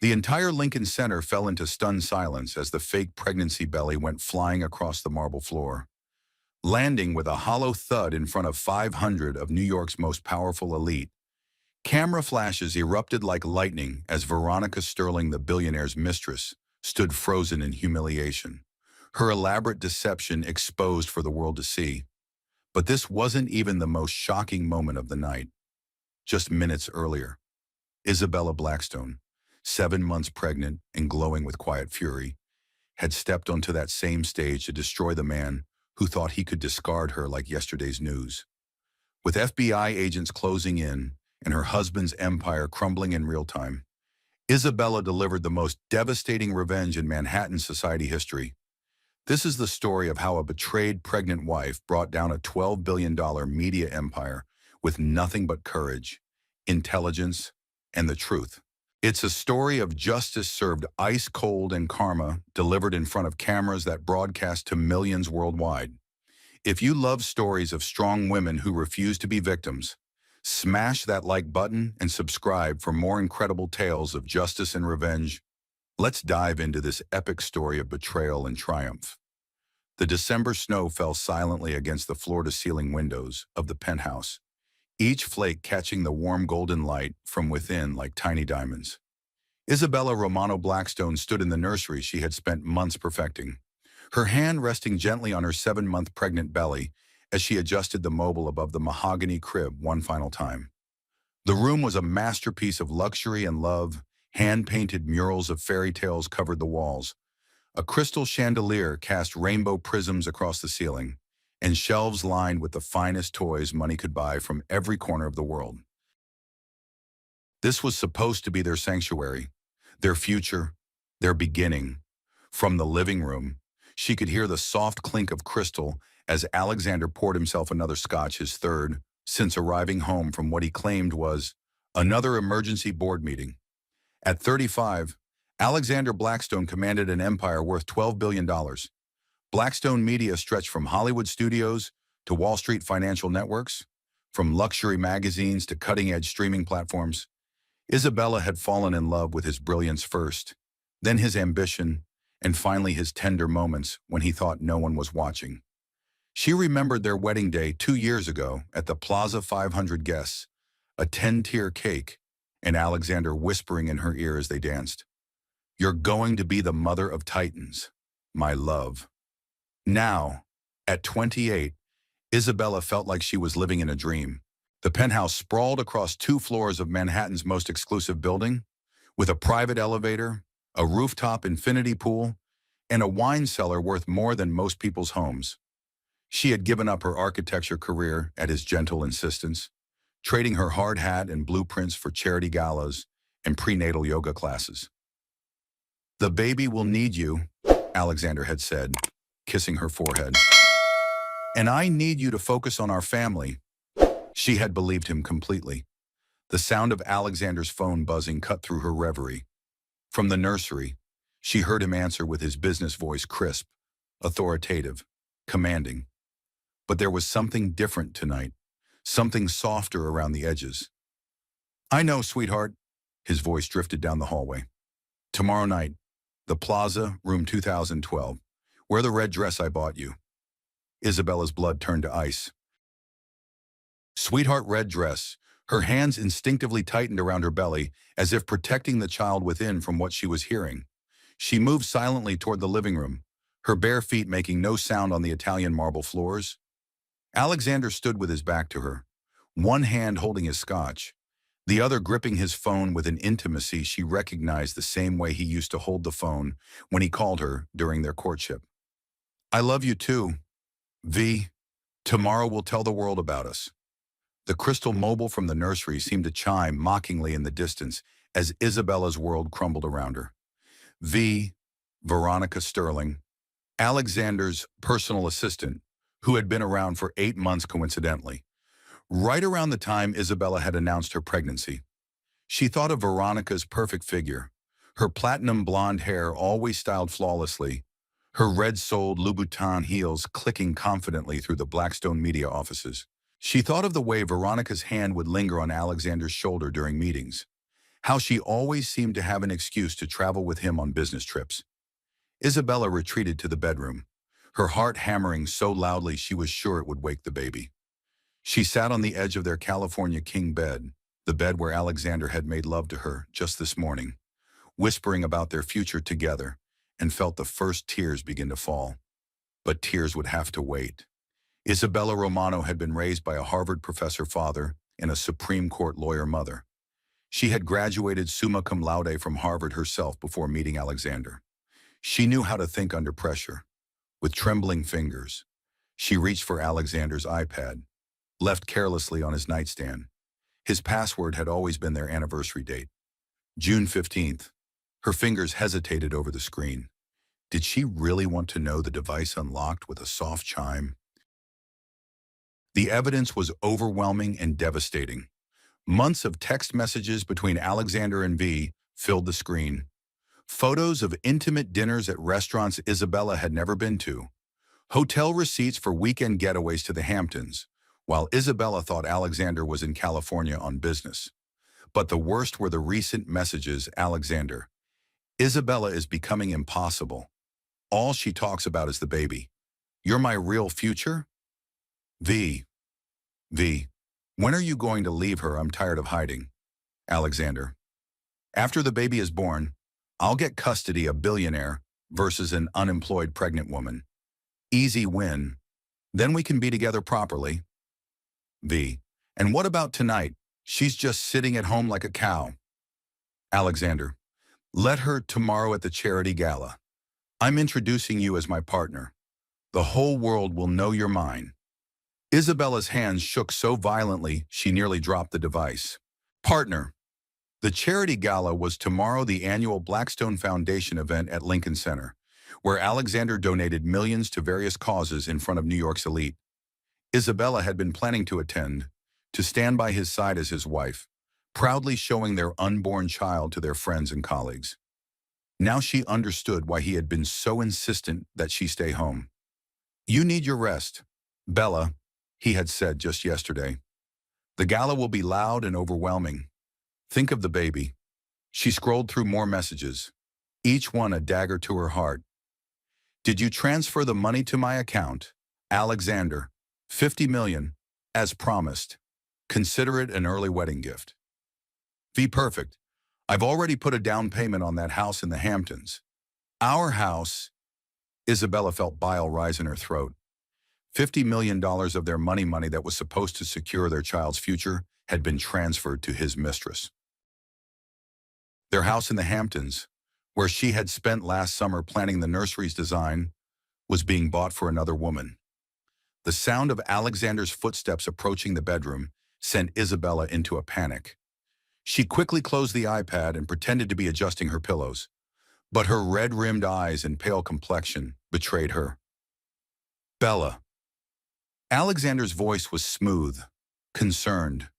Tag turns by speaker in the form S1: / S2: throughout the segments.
S1: The entire Lincoln Center fell into stunned silence as the fake pregnancy belly went flying across the marble floor, landing with a hollow thud in front of 500 of New York's most powerful elite. Camera flashes erupted like lightning as Veronica Sterling, the billionaire's mistress, stood frozen in humiliation, her elaborate deception exposed for the world to see. But this wasn't even the most shocking moment of the night. Just minutes earlier, Isabella Blackstone, 7 months pregnant and glowing with quiet fury, had stepped onto that same stage to destroy the man who thought he could discard her like yesterday's news. With FBI agents closing in and her husband's empire crumbling in real time, Isabella delivered the most devastating revenge in Manhattan society history. This is the story of how a betrayed pregnant wife brought down a $12 billion media empire with nothing but courage, intelligence, and the truth. It's a story of justice served ice cold and karma delivered in front of cameras that broadcast to millions worldwide. If you love stories of strong women who refuse to be victims, smash that like button and subscribe for more incredible tales of justice and revenge. Let's dive into this epic story of betrayal and triumph. The December snow fell silently against the floor-to-ceiling windows of the penthouse, each flake catching the warm golden light from within like tiny diamonds. Isabella Romano Blackstone stood in the nursery she had spent months perfecting, her hand resting gently on her 7-month pregnant belly as she adjusted the mobile above the mahogany crib one final time. The room was a masterpiece of luxury and love. Hand-painted murals of fairy tales covered the walls. A crystal chandelier cast rainbow prisms across the ceiling, and shelves lined with the finest toys money could buy from every corner of the world. This was supposed to be their sanctuary, their future, their beginning. From the living room, she could hear the soft clink of crystal as Alexander poured himself another scotch, his third, since arriving home from what he claimed was another emergency board meeting. At 35, Alexander Blackstone commanded an empire worth $12 billion. Blackstone Media stretched from Hollywood studios to Wall Street financial networks, from luxury magazines to cutting-edge streaming platforms. Isabella had fallen in love with his brilliance first, then his ambition, and finally his tender moments when he thought no one was watching. She remembered their wedding day 2 years ago at the Plaza, 500 guests, a 10-tier cake, and Alexander whispering in her ear as they danced, "You're going to be the mother of titans, my love." Now, at 28, Isabella felt like she was living in a dream. The penthouse sprawled across 2 floors of Manhattan's most exclusive building, with a private elevator, a rooftop infinity pool, and a wine cellar worth more than most people's homes. She had given up her architecture career at his gentle insistence, trading her hard hat and blueprints for charity galas and prenatal yoga classes. "The baby will need you," Alexander had said, kissing her forehead. "And I need you to focus on our family." She had believed him completely. The sound of Alexander's phone buzzing cut through her reverie. From the nursery, she heard him answer with his business voice, crisp, authoritative, commanding. But there was something different tonight, something softer around the edges. "I know, sweetheart," his voice drifted down the hallway. "Tomorrow night, the Plaza, room 2012. Wear the red dress I bought you." Isabella's blood turned to ice. Sweetheart, red dress. Her hands instinctively tightened around her belly, as if protecting the child within from what she was hearing. She moved silently toward the living room, her bare feet making no sound on the Italian marble floors. Alexander stood with his back to her, one hand holding his scotch, the other gripping his phone with an intimacy she recognized the same way he used to hold the phone when he called her during their courtship. "I love you too, V. Tomorrow we'll tell the world about us." The crystal mobile from the nursery seemed to chime mockingly in the distance as Isabella's world crumbled around her. V. Veronica Sterling, Alexander's personal assistant, who had been around for 8 months coincidentally. Right around the time Isabella had announced her pregnancy, she thought of Veronica's perfect figure, her platinum blonde hair always styled flawlessly, her red-soled Louboutin heels clicking confidently through the Blackstone media offices. She thought of the way Veronica's hand would linger on Alexander's shoulder during meetings, how she always seemed to have an excuse to travel with him on business trips. Isabella retreated to the bedroom, her heart hammering so loudly she was sure it would wake the baby. She sat on the edge of their California king bed, the bed where Alexander had made love to her just this morning, whispering about their future together, and felt the first tears begin to fall. But tears would have to wait. Isabella Romano had been raised by a Harvard professor father and a Supreme Court lawyer mother. She had graduated summa cum laude from Harvard herself before meeting Alexander. She knew how to think under pressure. With trembling fingers, she reached for Alexander's iPad, left carelessly on his nightstand. His password had always been their anniversary date, June 15th. Her fingers hesitated over the screen. Did she really want to know the device unlocked with a soft chime? The evidence was overwhelming and devastating. Months of text messages between Alexander and V filled the screen. Photos of intimate dinners at restaurants Isabella had never been to. Hotel receipts for weekend getaways to the Hamptons, while Isabella thought Alexander was in California on business. But the worst were the recent messages. Alexander, Isabella is becoming impossible. All she talks about is the baby. You're my real future? V. When are you going to leave her? I'm tired of hiding. Alexander. After the baby is born, I'll get custody of Billionaire versus an unemployed pregnant woman. Easy win. Then we can be together properly. V. And what about tonight? She's just sitting at home like a cow. Alexander. Let her tomorrow at the charity gala. I'm introducing you as my partner. The whole world will know you're mine. Isabella's hands shook so violently she nearly dropped the device. Partner. The charity gala was tomorrow, the annual Blackstone Foundation event at Lincoln Center, where Alexander donated millions to various causes in front of New York's elite. Isabella had been planning to attend, to stand by his side as his wife, proudly showing their unborn child to their friends and colleagues. Now she understood why he had been so insistent that she stay home. You need your rest, Bella, he had said just yesterday. The gala will be loud and overwhelming. Think of the baby. She scrolled through more messages, each one a dagger to her heart. Did you transfer the money to my account? Alexander, 50 million, as promised. Consider it an early wedding gift. V. Perfect. I've already put a down payment on that house in the Hamptons. Our house. Isabella felt bile rise in her throat. $50 million of their money that was supposed to secure their child's future had been transferred to his mistress. Their house in the Hamptons, where she had spent last summer planning the nursery's design, was being bought for another woman. The sound of Alexander's footsteps approaching the bedroom sent Isabella into a panic. She quickly closed the iPad and pretended to be adjusting her pillows, but her red-rimmed eyes and pale complexion betrayed her. Bella. Alexander's voice was smooth, concerned,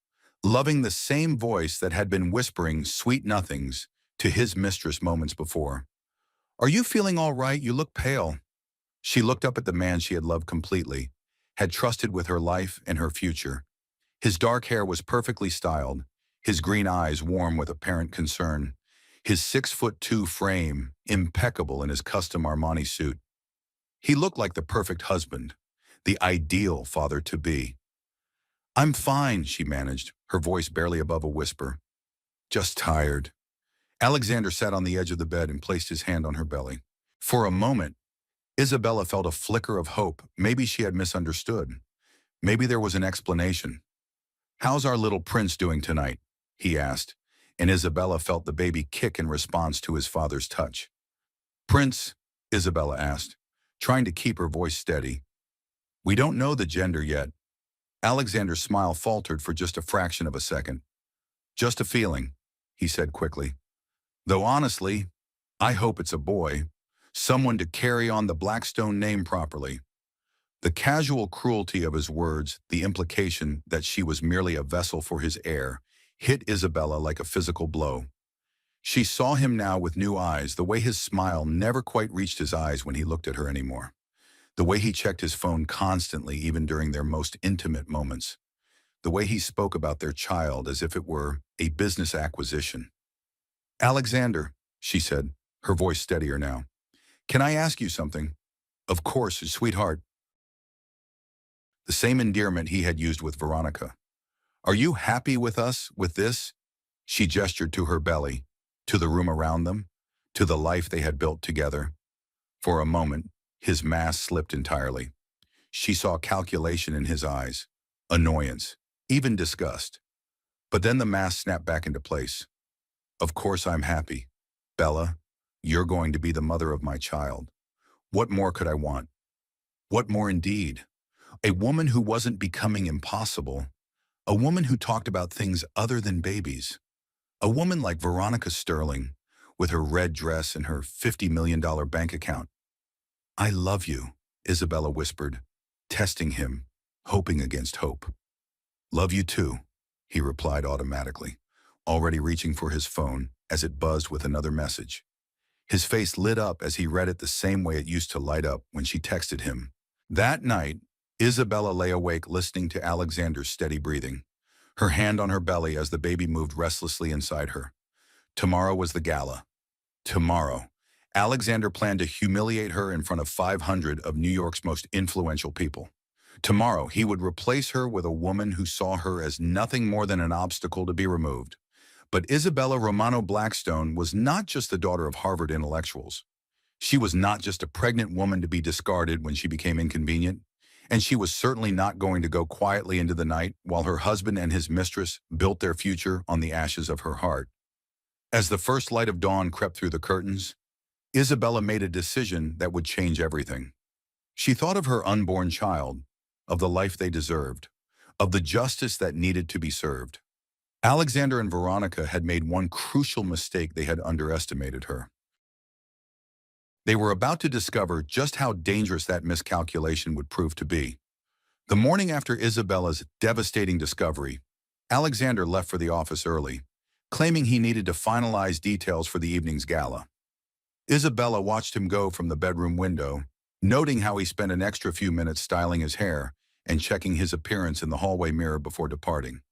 S1: loving, the same voice that had been whispering sweet nothings to his mistress moments before. Are you feeling all right? You look pale. She looked up at the man she had loved completely, had trusted with her life and her future. His dark hair was perfectly styled, his green eyes warm with apparent concern, his 6'2" frame impeccable in his custom Armani suit. He looked like the perfect husband, the ideal father-to-be. I'm fine, she managed, her voice barely above a whisper. Just tired. Alexander sat on the edge of the bed and placed his hand on her belly. For a moment, Isabella felt a flicker of hope. Maybe she had misunderstood. Maybe there was an explanation. How's our little prince doing tonight? He asked, and Isabella felt the baby kick in response to his father's touch. Prince, Isabella asked, trying to keep her voice steady. We don't know the gender yet. Alexander's smile faltered for just a fraction of a second. Just a feeling, he said quickly. Though honestly, I hope it's a boy, someone to carry on the Blackstone name properly. The casual cruelty of his words, the implication that she was merely a vessel for his heir, hit Isabella like a physical blow. She saw him now with new eyes, the way his smile never quite reached his eyes when he looked at her anymore. The way he checked his phone constantly, even during their most intimate moments. The way he spoke about their child as if it were a business acquisition. Alexander, she said, her voice steadier now. Can I ask you something? Of course, sweetheart. The same endearment he had used with Veronica. Are you happy with us, with this? She gestured to her belly, to the room around them, to the life they had built together. For a moment, his mask slipped entirely. She saw calculation in his eyes, annoyance, even disgust. But then the mask snapped back into place. Of course I'm happy. Bella, you're going to be the mother of my child. What more could I want? What more indeed? A woman who wasn't becoming impossible. A woman who talked about things other than babies. A woman like Veronica Sterling, with her red dress and her $50 million bank account. I love you, Isabella whispered, testing him, hoping against hope. Love you too, he replied automatically, already reaching for his phone as it buzzed with another message. His face lit up as he read it the same way it used to light up when she texted him. That night, Isabella lay awake listening to Alexander's steady breathing, her hand on her belly as the baby moved restlessly inside her. Tomorrow was the gala. Tomorrow, Alexander planned to humiliate her in front of 500 of New York's most influential people. Tomorrow, he would replace her with a woman who saw her as nothing more than an obstacle to be removed. But Isabella Romano Blackstone was not just the daughter of Harvard intellectuals. She was not just a pregnant woman to be discarded when she became inconvenient, and she was certainly not going to go quietly into the night while her husband and his mistress built their future on the ashes of her heart. As the first light of dawn crept through the curtains, Isabella made a decision that would change everything. She thought of her unborn child, of the life they deserved, of the justice that needed to be served. Alexander and Veronica had made one crucial mistake. They had underestimated her. They were about to discover just how dangerous that miscalculation would prove to be. The morning after Isabella's devastating discovery, Alexander left for the office early, claiming he needed to finalize details for the evening's gala. Isabella watched him go from the bedroom window, noting how he spent an extra few minutes styling his hair and checking his appearance in the hallway mirror before departing.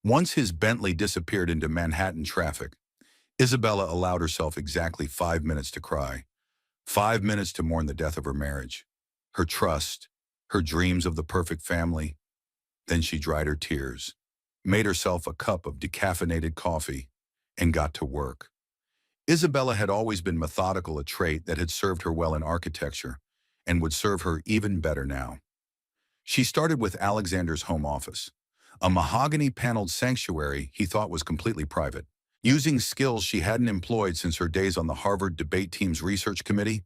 S1: Once his Bentley disappeared into Manhattan traffic, Isabella allowed herself exactly 5 minutes to cry. 5 minutes to mourn the death of her marriage, her trust, her dreams of the perfect family. Then she dried her tears, made herself a cup of decaffeinated coffee, and got to work. Isabella had always been methodical, a trait that had served her well in architecture and would serve her even better now. She started with Alexander's home office, a mahogany-paneled sanctuary he thought was completely private. Using skills she hadn't employed since her days on the Harvard debate team's research committee,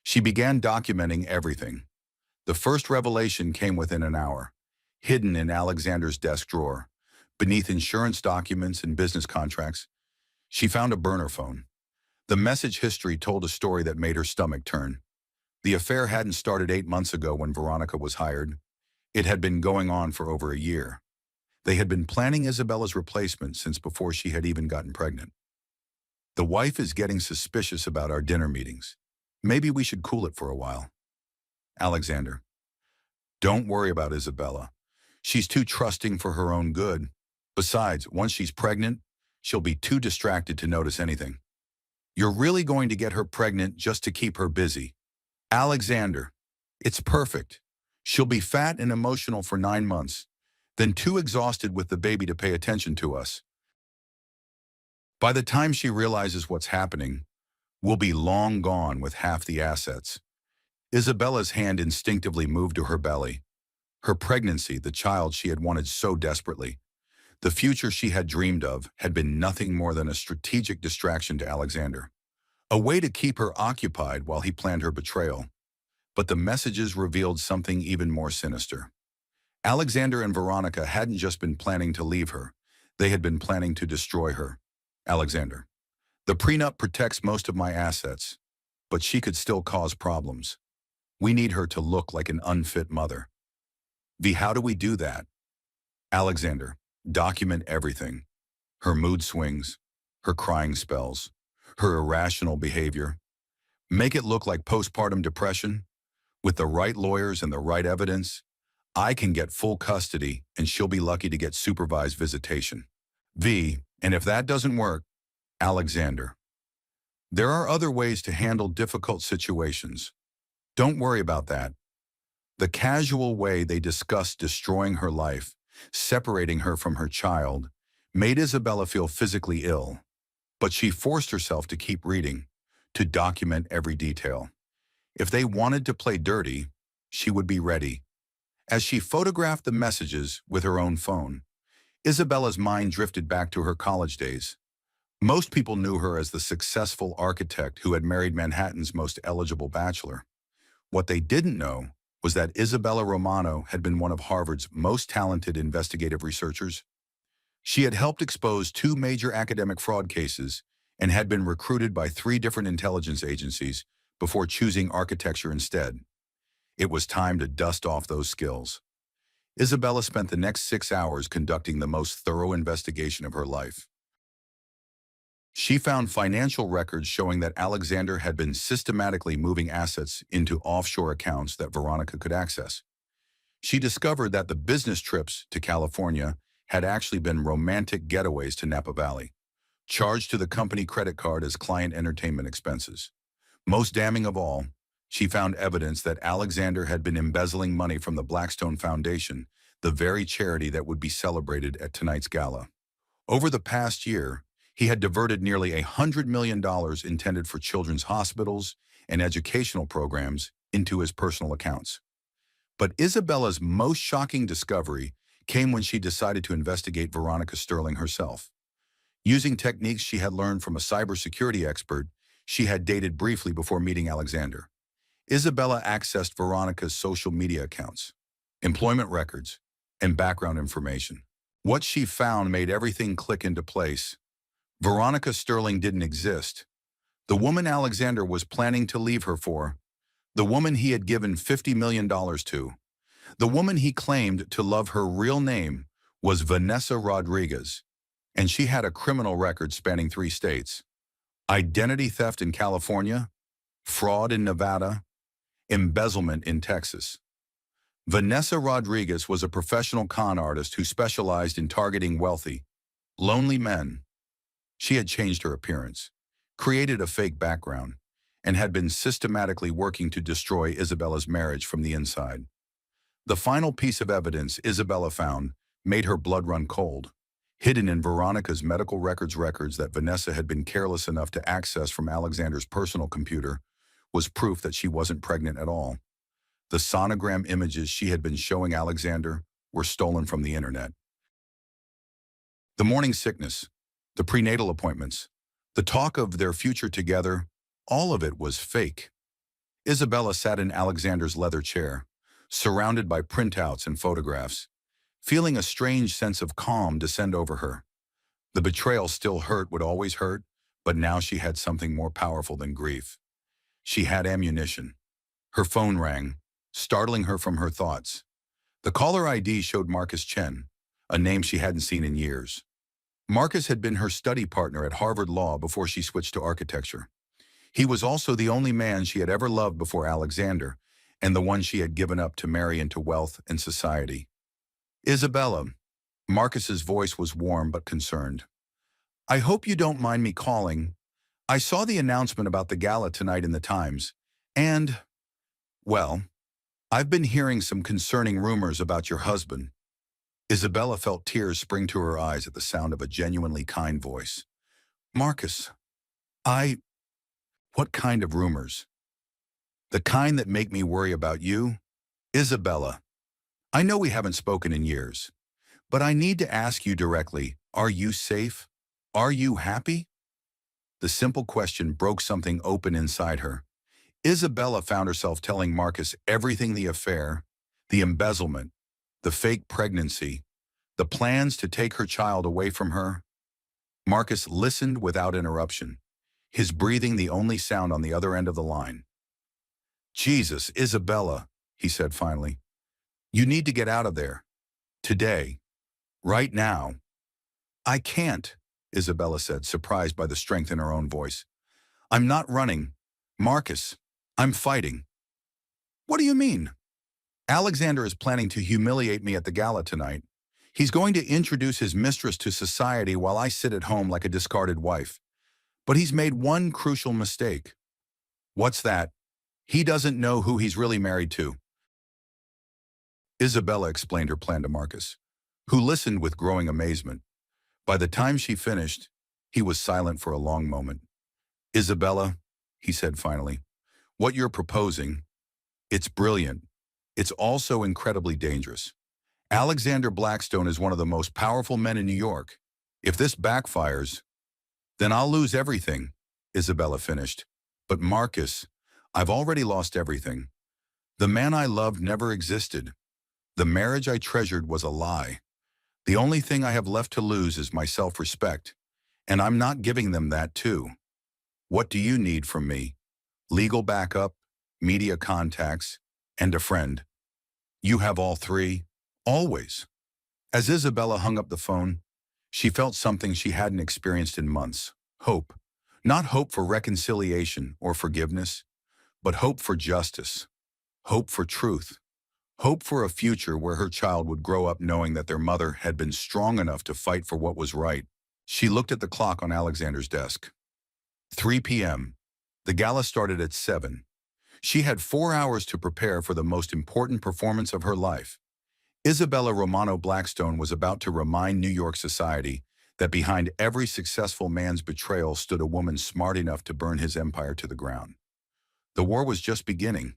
S1: she began documenting everything. The first revelation came within an hour, hidden in Alexander's desk drawer. Beneath insurance documents and business contracts, she found a burner phone. The message history told a story that made her stomach turn. The affair hadn't started 8 months ago when Veronica was hired. It had been going on for over a year. They had been planning Isabella's replacement since before she had even gotten pregnant. The wife is getting suspicious about our dinner meetings. Maybe we should cool it for a while. Alexander. Don't worry about Isabella. She's too trusting for her own good. Besides, once she's pregnant, she'll be too distracted to notice anything. You're really going to get her pregnant just to keep her busy. Alexander. It's perfect. She'll be fat and emotional for 9 months. Then too exhausted with the baby to pay attention to us. By the time she realizes what's happening, we'll be long gone with half the assets. Isabella's hand instinctively moved to her belly. Her pregnancy, the child she had wanted so desperately, the future she had dreamed of, had been nothing more than a strategic distraction to Alexander. A way to keep her occupied while he planned her betrayal. But the messages revealed something even more sinister. Alexander and Veronica hadn't just been planning to leave her. They had been planning to destroy her. Alexander. The prenup protects most of my assets, but she could still cause problems. We need her to look like an unfit mother. V, how do we do that? Alexander. Document everything. Her mood swings, her crying spells, her irrational behavior. Make it look like postpartum depression. With the right lawyers and the right evidence, I can get full custody and she'll be lucky to get supervised visitation. V, and if that doesn't work, Alexander. There are other ways to handle difficult situations. Don't worry about that. The casual way they discussed destroying her life, separating her from her child, made Isabella feel physically ill. But she forced herself to keep reading, to document every detail. If they wanted to play dirty, she would be ready. As she photographed the messages with her own phone, Isabella's mind drifted back to her college days. Most people knew her as the successful architect who had married Manhattan's most eligible bachelor. What they didn't know was that Isabella Romano had been one of Harvard's most talented investigative researchers. She had helped expose two major academic fraud cases and had been recruited by three different intelligence agencies before choosing architecture instead. It was time to dust off those skills. Isabella spent the next 6 hours conducting the most thorough investigation of her life. She found financial records showing that Alexander had been systematically moving assets into offshore accounts that Veronica could access. She discovered that the business trips to California had actually been romantic getaways to Napa Valley, charged to the company credit card as client entertainment expenses. Most damning of all, she found evidence that Alexander had been embezzling money from the Blackstone Foundation, the very charity that would be celebrated at tonight's gala. Over the past year, he had diverted nearly $100 million intended for children's hospitals and educational programs into his personal accounts. But Isabella's most shocking discovery came when she decided to investigate Veronica Sterling herself. Using techniques she had learned from a cybersecurity expert she had dated briefly before meeting Alexander, Isabella accessed Veronica's social media accounts, employment records, and background information. What she found made everything click into place. Veronica Sterling didn't exist. The woman Alexander was planning to leave her for, the woman he had given $50 million to, the woman he claimed to love, her real name was Vanessa Rodriguez, and she had a criminal record spanning 3 states: identity theft in California, fraud in Nevada, embezzlement in Texas. Vanessa Rodriguez was a professional con artist who specialized in targeting wealthy, lonely men. She had changed her appearance, created a fake background, and had been systematically working to destroy Isabella's marriage from the inside. The final piece of evidence Isabella found made her blood run cold. Hidden in Veronica's medical records that Vanessa had been careless enough to access from Alexander's personal computer was proof that she wasn't pregnant at all. The sonogram images she had been showing Alexander were stolen from the internet. The morning sickness, the prenatal appointments, the talk of their future together, all of it was fake. Isabella sat in Alexander's leather chair, surrounded by printouts and photographs, feeling a strange sense of calm descend over her. The betrayal still hurt, would always hurt, but now she had something more powerful than grief. She had ammunition. Her phone rang, startling her from her thoughts. The caller ID showed Marcus Chen, a name she hadn't seen in years. Marcus had been her study partner at Harvard Law before she switched to architecture. He was also the only man she had ever loved before Alexander, and the one she had given up to marry into wealth and society. Isabella. Marcus's voice was warm but concerned. I hope you don't mind me calling. I saw the announcement about the gala tonight in the Times, and, well, I've been hearing some concerning rumors about your husband. Isabella felt tears spring to her eyes at the sound of a genuinely kind voice. Marcus, what kind of rumors? The kind that make me worry about you? Isabella, I know we haven't spoken in years, but I need to ask you directly, are you safe? Are you happy? The simple question broke something open inside her. Isabella found herself telling Marcus everything: the affair, the embezzlement, the fake pregnancy, the plans to take her child away from her. Marcus listened without interruption, his breathing the only sound on the other end of the line. Jesus, Isabella, he said finally, you need to get out of there. Today. Right now. I can't, Isabella said, surprised by the strength in her own voice. I'm not running. Marcus, I'm fighting. What do you mean? Alexander is planning to humiliate me at the gala tonight. He's going to introduce his mistress to society while I sit at home like a discarded wife. But he's made one crucial mistake. What's that? He doesn't know who he's really married to. Isabella explained her plan to Marcus, who listened with growing amazement. By the time she finished, he was silent for a long moment. Isabella, he said finally, what you're proposing, it's brilliant. It's also incredibly dangerous. Alexander Blackstone is one of the most powerful men in New York. If this backfires, then I'll lose everything, Isabella finished. But Marcus, I've already lost everything. The man I loved never existed. The marriage I treasured was a lie. The only thing I have left to lose is my self-respect, and I'm not giving them that too. What do you need from me? Legal backup, media contacts, and a friend. You have all three, always. As Isabella hung up the phone, she felt something she hadn't experienced in months. Hope. Not hope for reconciliation or forgiveness, but hope for justice. Hope for truth. Hope for a future where her child would grow up knowing that their mother had been strong enough to fight for what was right. She looked at the clock on Alexander's desk. 3 p.m. The gala started at 7. She had 4 hours to prepare for the most important performance of her life. Isabella Romano Blackstone was about to remind New York society that behind every successful man's betrayal stood a woman smart enough to burn his empire to the ground. The war was just beginning.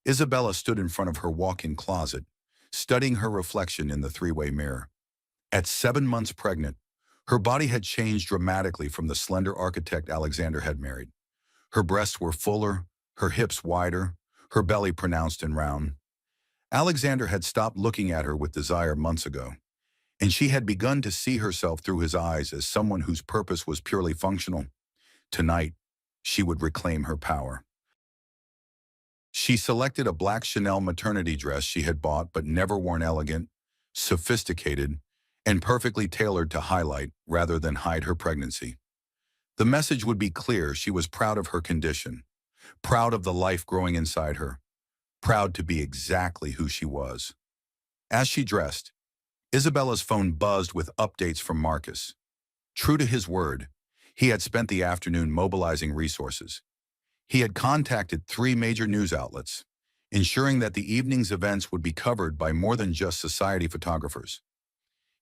S1: Isabella stood in front of her walk-in closet, studying her reflection in the three-way mirror. At 7 months pregnant, her body had changed dramatically from the slender architect Alexander had married. Her breasts were fuller, her hips wider, her belly pronounced and round. Alexander had stopped looking at her with desire months ago, and she had begun to see herself through his eyes as someone whose purpose was purely functional. Tonight, she would reclaim her power. She selected a black Chanel maternity dress she had bought but never worn, elegant, sophisticated, and perfectly tailored to highlight rather than hide her pregnancy. The message would be clear: she was proud of her condition, proud of the life growing inside her, proud to be exactly who she was. As she dressed, Isabella's phone buzzed with updates from Marcus. True to his word, he had spent the afternoon mobilizing resources. He had contacted 3 major news outlets, ensuring that the evening's events would be covered by more than just society photographers.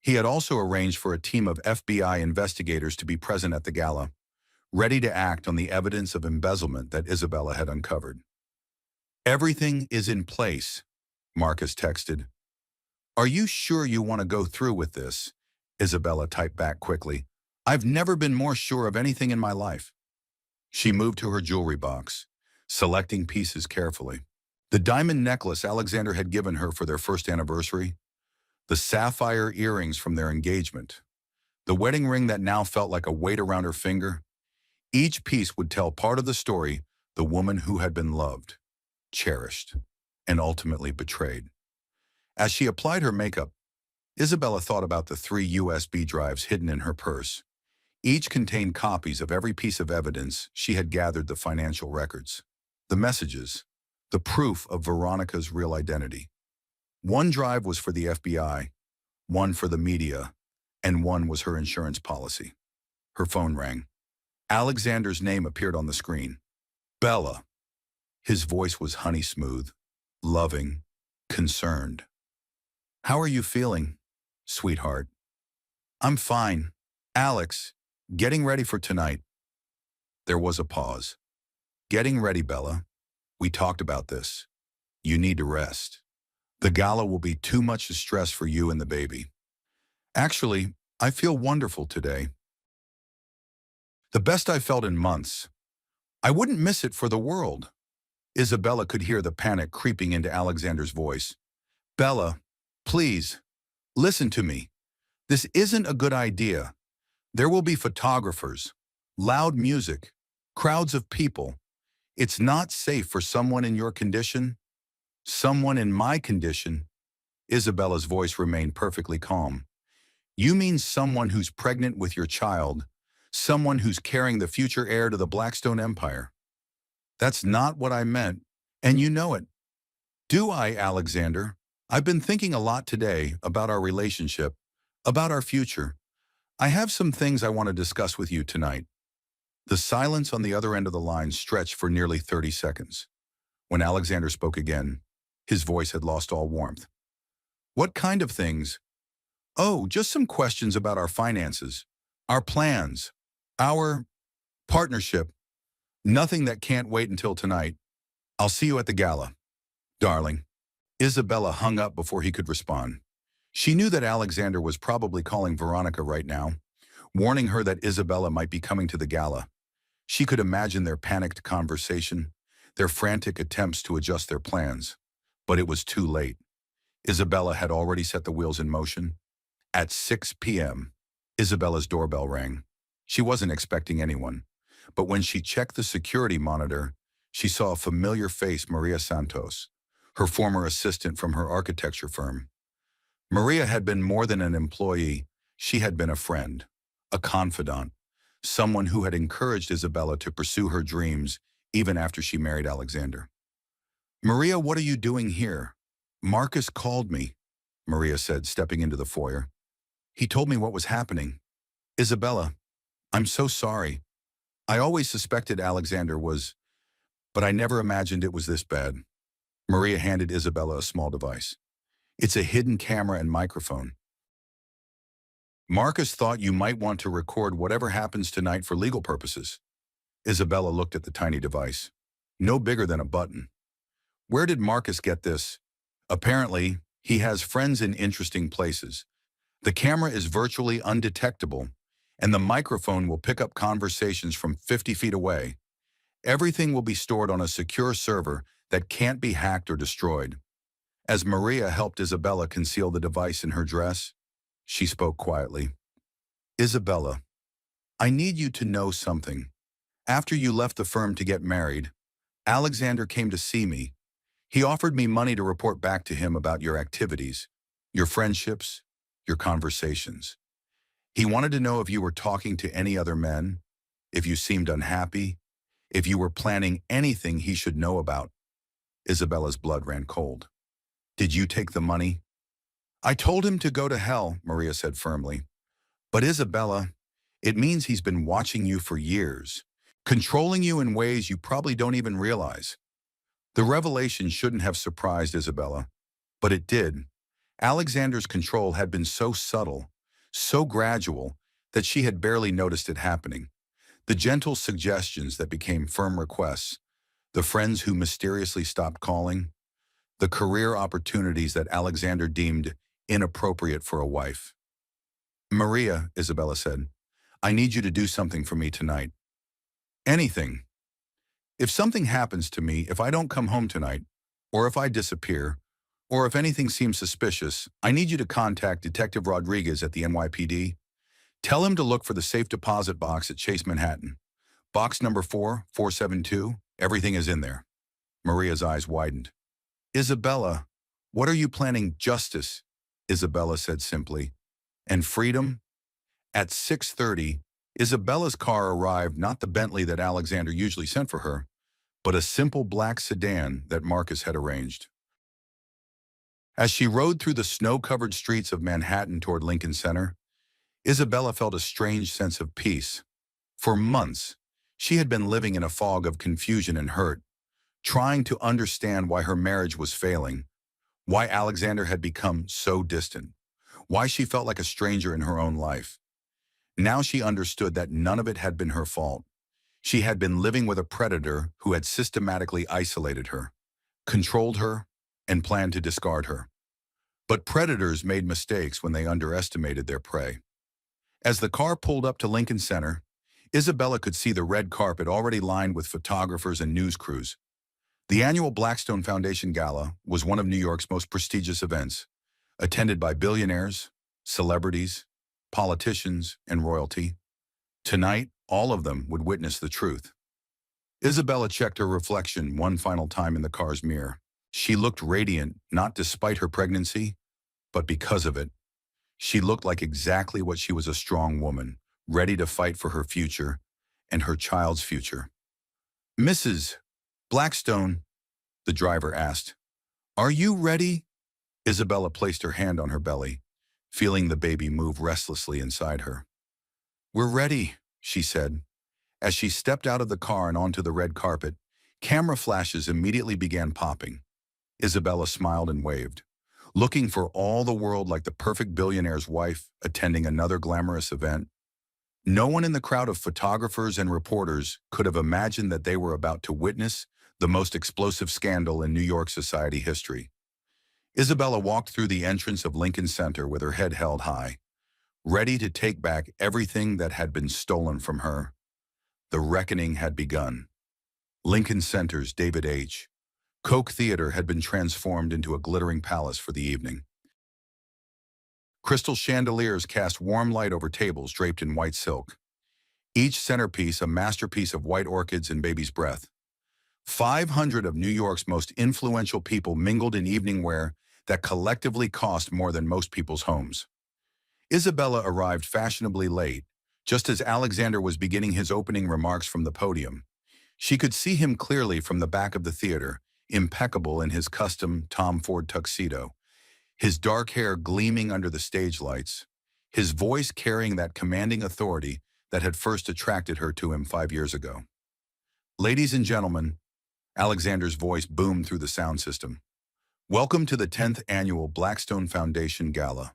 S1: He had also arranged for a team of FBI investigators to be present at the gala, ready to act on the evidence of embezzlement that Isabella had uncovered. Everything is in place, Marcus texted. Are you sure you want to go through with this? Isabella typed back quickly. I've never been more sure of anything in my life. She moved to her jewelry box, selecting pieces carefully. The diamond necklace Alexander had given her for their first anniversary, the sapphire earrings from their engagement, the wedding ring that now felt like a weight around her finger. Each piece would tell part of the story: the woman who had been loved, cherished, and ultimately betrayed. As she applied her makeup, Isabella thought about the 3 USB drives hidden in her purse. Each contained copies of every piece of evidence she had gathered: the financial records, the messages, the proof of Veronica's real identity. One drive was for the FBI, one for the media, and one was her insurance policy. Her phone rang. Alexander's name appeared on the screen. Bella. His voice was honey smooth, loving, concerned. How are you feeling, sweetheart? I'm fine. Alex, getting ready for tonight. There was a pause. Getting ready, Bella. We talked about this. You need to rest. The gala will be too much stress for you and the baby. Actually, I feel wonderful today. The best I've felt in months. I wouldn't miss it for the world. Isabella could hear the panic creeping into Alexander's voice. Bella, please, listen to me. This isn't a good idea. There will be photographers, loud music, crowds of people. It's not safe for someone in your condition. Someone in my condition. Isabella's voice remained perfectly calm. You mean someone who's pregnant with your child, someone who's carrying the future heir to the Blackstone Empire. That's not what I meant, and you know it. Do I, Alexander? I've been thinking a lot today about our relationship, about our future. I have some things I want to discuss with you tonight. The silence on the other end of the line stretched for nearly 30 seconds. When Alexander spoke again, his voice had lost all warmth. What kind of things? Oh, just some questions about our finances, our plans, our partnership. Nothing that can't wait until tonight. I'll see you at the gala, darling. Isabella hung up before he could respond. She knew that Alexander was probably calling Veronica right now, warning her that Isabella might be coming to the gala. She could imagine their panicked conversation, their frantic attempts to adjust their plans. But it was too late. Isabella had already set the wheels in motion. At 6 p.m., Isabella's doorbell rang. She wasn't expecting anyone, but when she checked the security monitor, she saw a familiar face, Maria Santos, her former assistant from her architecture firm. Maria had been more than an employee. She had been a friend, a confidant, someone who had encouraged Isabella to pursue her dreams even after she married Alexander. Maria, what are you doing here? Marcus called me, Maria said, stepping into the foyer. He told me what was happening. Isabella, I'm so sorry. I always suspected Alexander was, but I never imagined it was this bad. Maria handed Isabella a small device. It's a hidden camera and microphone. Marcus thought you might want to record whatever happens tonight for legal purposes. Isabella looked at the tiny device. No bigger than a button. Where did Marcus get this? Apparently, he has friends in interesting places. The camera is virtually undetectable, and the microphone will pick up conversations from 50 feet away. Everything will be stored on a secure server that can't be hacked or destroyed. As Maria helped Isabella conceal the device in her dress, she spoke quietly. Isabella, I need you to know something. After you left the firm to get married, Alexander came to see me. He offered me money to report back to him about your activities, your friendships, your conversations. He wanted to know if you were talking to any other men, if you seemed unhappy, if you were planning anything he should know about. Isabella's blood ran cold. Did you take the money? I told him to go to hell, Maria said firmly. But Isabella, it means he's been watching you for years, controlling you in ways you probably don't even realize. The revelation shouldn't have surprised Isabella, but it did. Alexander's control had been so subtle, so gradual, that she had barely noticed it happening. The gentle suggestions that became firm requests, the friends who mysteriously stopped calling, the career opportunities that Alexander deemed inappropriate for a wife. Maria, Isabella said, I need you to do something for me tonight. Anything. If something happens to me, if I don't come home tonight, or if I disappear, or if anything seems suspicious, I need you to contact Detective Rodriguez at the NYPD. Tell him to look for the safe deposit box at Chase Manhattan. Box number 4472, everything is in there. Maria's eyes widened. Isabella, what are you planning? Justice, Isabella said simply. And freedom? At 6:30, Isabella's car arrived, not the Bentley that Alexander usually sent for her, but a simple black sedan that Marcus had arranged. As she rode through the snow-covered streets of Manhattan toward Lincoln Center, Isabella felt a strange sense of peace. For months, she had been living in a fog of confusion and hurt, trying to understand why her marriage was failing, why Alexander had become so distant, why she felt like a stranger in her own life. Now she understood that none of it had been her fault. She had been living with a predator who had systematically isolated her, controlled her, and planned to discard her. But predators made mistakes when they underestimated their prey. As the car pulled up to Lincoln Center, Isabella could see the red carpet already lined with photographers and news crews. The annual Blackstone Foundation Gala was one of New York's most prestigious events, attended by billionaires, celebrities, politicians, and royalty. Tonight, all of them would witness the truth. Isabella checked her reflection one final time in the car's mirror. She looked radiant, not despite her pregnancy, but because of it. She looked like exactly what she was, a strong woman, ready to fight for her future and her child's future. Mrs. Blackstone, the driver asked, are you ready? Isabella placed her hand on her belly, feeling the baby move restlessly inside her. We're ready, she said, As she stepped out of the car and onto the red carpet, camera flashes immediately began popping. Isabella smiled and waved, looking for all the world like the perfect billionaire's wife attending another glamorous event. No one in the crowd of photographers and reporters could have imagined that they were about to witness the most explosive scandal in New York society history. Isabella walked through the entrance of Lincoln Center with her head held high, ready to take back everything that had been stolen from her. The reckoning had begun. Lincoln Center's David H. Koch Theater had been transformed into a glittering palace for the evening. Crystal chandeliers cast warm light over tables draped in white silk, each centerpiece a masterpiece of white orchids and baby's breath. 500 of New York's most influential people mingled in evening wear that collectively cost more than most people's homes. Isabella arrived fashionably late, just as Alexander was beginning his opening remarks from the podium. She could see him clearly from the back of the theater, impeccable in his custom Tom Ford tuxedo, his dark hair gleaming under the stage lights, his voice carrying that commanding authority that had first attracted her to him 5 years ago. Ladies and gentlemen, Alexander's voice boomed through the sound system. Welcome to the 10th Annual Blackstone Foundation Gala.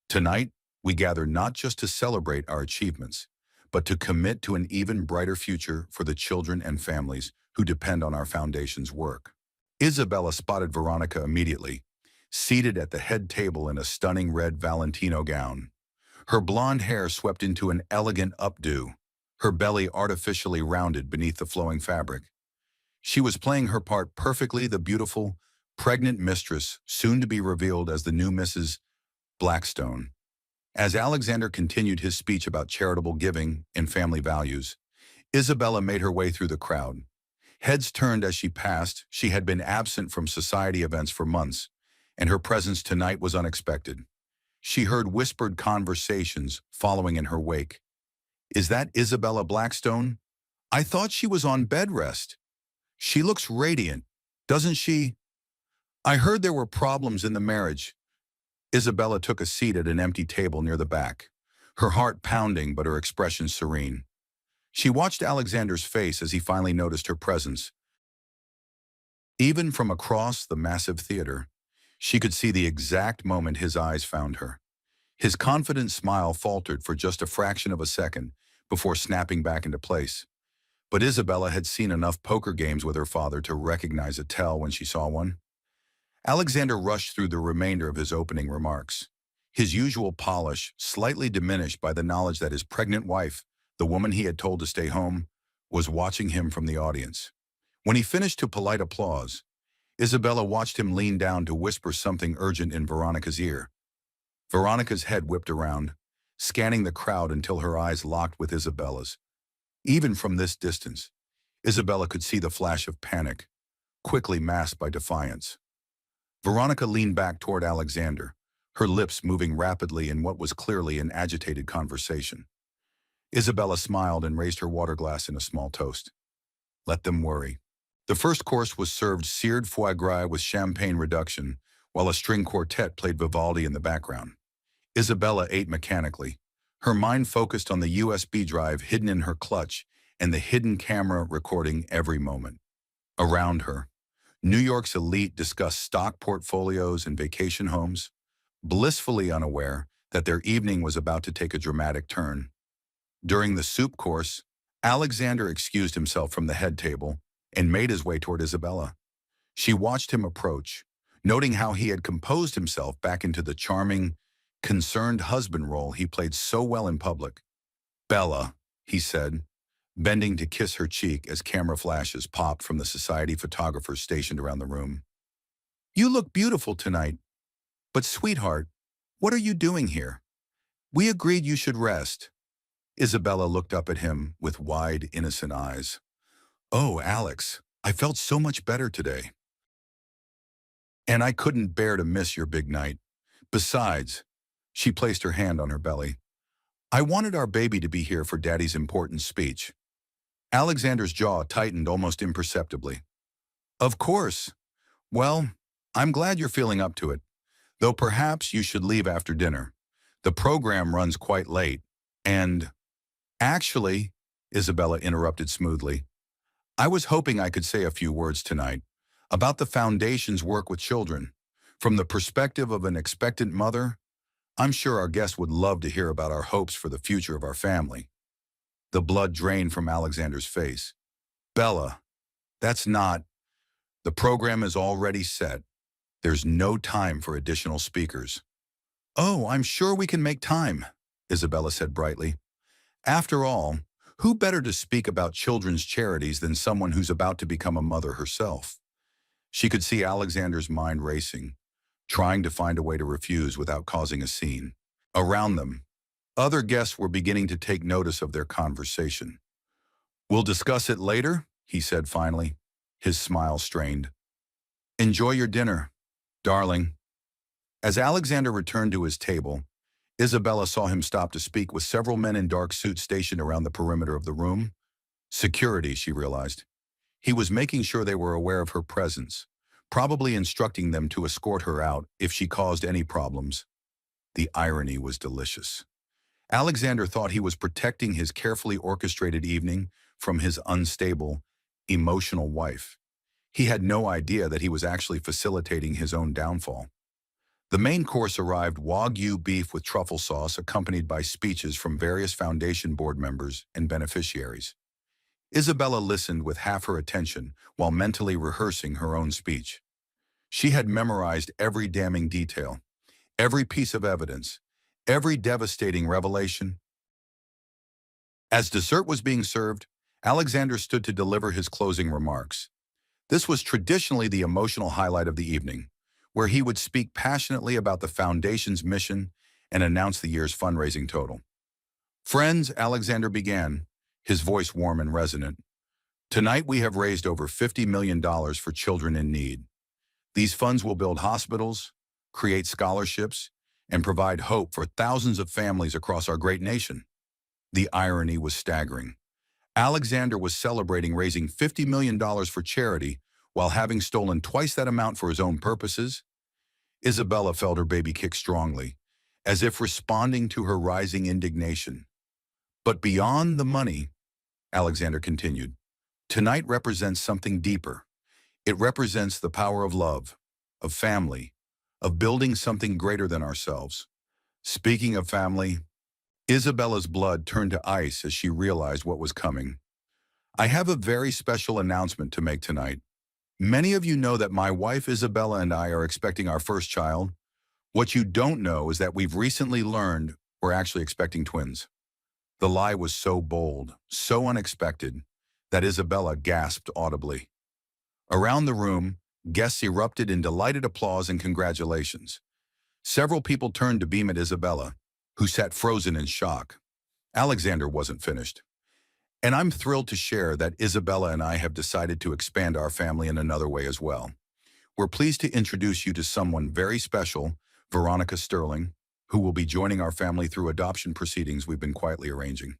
S1: Tonight, we gather not just to celebrate our achievements, but to commit to an even brighter future for the children and families who depend on our foundation's work. Isabella spotted Veronica immediately, seated at the head table in a stunning red Valentino gown. Her blonde hair swept into an elegant updo, her belly artificially rounded beneath the flowing fabric. She was playing her part perfectly, the beautiful, pregnant mistress, soon to be revealed as the new Mrs. Blackstone. As Alexander continued his speech about charitable giving and family values, Isabella made her way through the crowd. Heads turned as she passed. She had been absent from society events for months, and her presence tonight was unexpected. She heard whispered conversations following in her wake. Is that Isabella Blackstone? I thought she was on bed rest. She looks radiant, doesn't she? I heard there were problems in the marriage. Isabella took a seat at an empty table near the back, her heart pounding but her expression serene. She watched Alexander's face as he finally noticed her presence. Even from across the massive theater, she could see the exact moment his eyes found her. His confident smile faltered for just a fraction of a second before snapping back into place. But Isabella had seen enough poker games with her father to recognize a tell when she saw one. Alexander rushed through the remainder of his opening remarks, his usual polish slightly diminished by the knowledge that his pregnant wife, the woman he had told to stay home, was watching him from the audience. When he finished to polite applause, Isabella watched him lean down to whisper something urgent in Veronica's ear. Veronica's head whipped around, scanning the crowd until her eyes locked with Isabella's. Even from this distance, Isabella could see the flash of panic, quickly masked by defiance. Veronica leaned back toward Alexander, her lips moving rapidly in what was clearly an agitated conversation. Isabella smiled and raised her water glass in a small toast. Let them worry. The first course was served seared foie gras with champagne reduction, while a string quartet played Vivaldi in the background. Isabella ate mechanically, her mind focused on the USB drive hidden in her clutch and the hidden camera recording every moment. Around her, New York's elite discussed stock portfolios and vacation homes, blissfully unaware that their evening was about to take a dramatic turn. During the soup course, Alexander excused himself from the head table and made his way toward Isabella. She watched him approach, noting how he had composed himself back into the charming, concerned husband role he played so well in public. Bella, he said, bending to kiss her cheek as camera flashes popped from the society photographers stationed around the room. You look beautiful tonight. But sweetheart, what are you doing here? We agreed you should rest. Isabella looked up at him with wide, innocent eyes. Oh, Alex, I felt so much better today. And I couldn't bear to miss your big night. Besides, she placed her hand on her belly, I wanted our baby to be here for Daddy's important speech. Alexander's jaw tightened almost imperceptibly. Of course. Well, I'm glad you're feeling up to it, though perhaps you should leave after dinner. The program runs quite late, and actually, Isabella interrupted smoothly. I was hoping I could say a few words tonight about the Foundation's work with children. From the perspective of an expectant mother, I'm sure our guests would love to hear about our hopes for the future of our family. The blood drained from Alexander's face. Bella, that's not. The program is already set. There's no time for additional speakers. Oh, I'm sure we can make time, Isabella said brightly. After all, who better to speak about children's charities than someone who's about to become a mother herself? She could see Alexander's mind racing, trying to find a way to refuse without causing a scene. Around them, other guests were beginning to take notice of their conversation. We'll discuss it later, he said finally, his smile strained. Enjoy your dinner, darling. As Alexander returned to his table, Isabella saw him stop to speak with several men in dark suits stationed around the perimeter of the room. Security, she realized. He was making sure they were aware of her presence, probably instructing them to escort her out if she caused any problems. The irony was delicious. Alexander thought he was protecting his carefully orchestrated evening from his unstable, emotional wife. He had no idea that he was actually facilitating his own downfall. The main course arrived Wagyu beef with truffle sauce accompanied by speeches from various Foundation board members and beneficiaries. Isabella listened with half her attention while mentally rehearsing her own speech. She had memorized every damning detail, every piece of evidence, every devastating revelation. As dessert was being served, Alexander stood to deliver his closing remarks. This was traditionally the emotional highlight of the evening, where he would speak passionately about the Foundation's mission and announce the year's fundraising total. Friends, Alexander began, his voice warm and resonant. Tonight we have raised over $50 million for children in need. These funds will build hospitals, create scholarships, and provide hope for thousands of families across our great nation. The irony was staggering. Alexander was celebrating raising $50 million for charity while having stolen twice that amount for his own purposes. Isabella felt her baby kick strongly, as if responding to her rising indignation. But beyond the money, Alexander continued, tonight represents something deeper. It represents the power of love, of family, of building something greater than ourselves. Speaking of family, Isabella's blood turned to ice as she realized what was coming. I have a very special announcement to make tonight. Many of you know that my wife Isabella and I are expecting our first child. What you don't know is that we've recently learned we're actually expecting twins. The lie was so bold, so unexpected, that Isabella gasped audibly. Around the room, guests erupted in delighted applause and congratulations. Several people turned to beam at Isabella, who sat frozen in shock. Alexander wasn't finished. And I'm thrilled to share that Isabella and I have decided to expand our family in another way as well. We're pleased to introduce you to someone very special, Veronica Sterling, who will be joining our family through adoption proceedings we've been quietly arranging.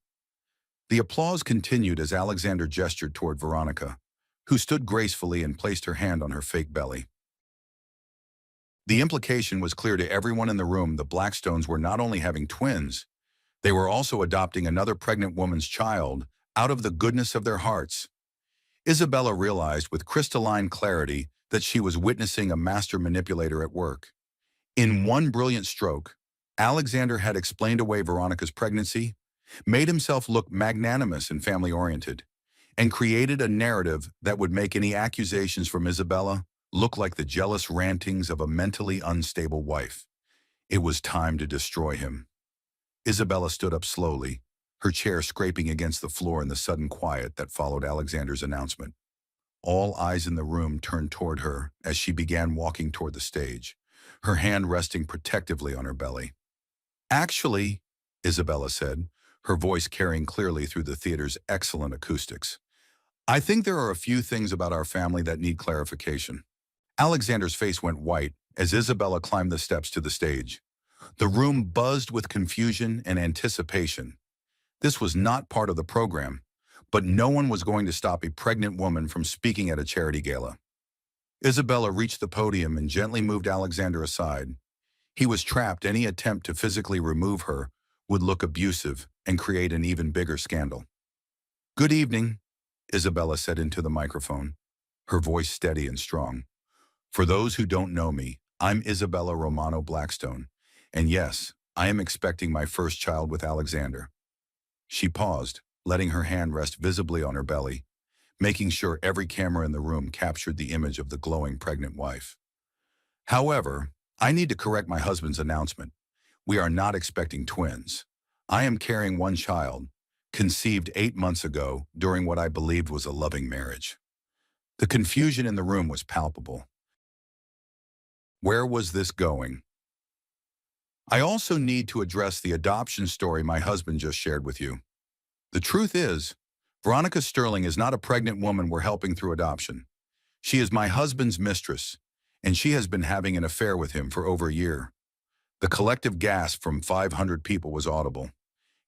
S1: The applause continued as Alexander gestured toward Veronica, who stood gracefully and placed her hand on her fake belly. The implication was clear to everyone in the room. The Blackstones were not only having twins, they were also adopting another pregnant woman's child out of the goodness of their hearts. Isabella realized with crystalline clarity that she was witnessing a master manipulator at work. In one brilliant stroke, Alexander had explained away Veronica's pregnancy, made himself look magnanimous and family-oriented, and created a narrative that would make any accusations from Isabella look like the jealous rantings of a mentally unstable wife. It was time to destroy him. Isabella stood up slowly, her chair scraping against the floor in the sudden quiet that followed Alexander's announcement. All eyes in the room turned toward her as she began walking toward the stage, her hand resting protectively on her belly. Actually, Isabella said, her voice carrying clearly through the theater's excellent acoustics, I think there are a few things about our family that need clarification. Alexander's face went white as Isabella climbed the steps to the stage. The room buzzed with confusion and anticipation. This was not part of the program, but no one was going to stop a pregnant woman from speaking at a charity gala. Isabella reached the podium and gently moved Alexander aside. He was trapped. Any attempt to physically remove her would look abusive and create an even bigger scandal. Good evening, Isabella said into the microphone, her voice steady and strong. For those who don't know me, I'm Isabella Romano Blackstone, and yes, I am expecting my first child with Alexander. She paused, letting her hand rest visibly on her belly, making sure every camera in the room captured the image of the glowing pregnant wife. However, I need to correct my husband's announcement. We are not expecting twins. I am carrying one child, conceived 8 months ago during what I believed was a loving marriage. The confusion in the room was palpable. Where was this going? I also need to address the adoption story my husband just shared with you. The truth is, Veronica Sterling is not a pregnant woman we're helping through adoption. She is my husband's mistress, and she has been having an affair with him for over a year. The collective gasp from 500 people was audible.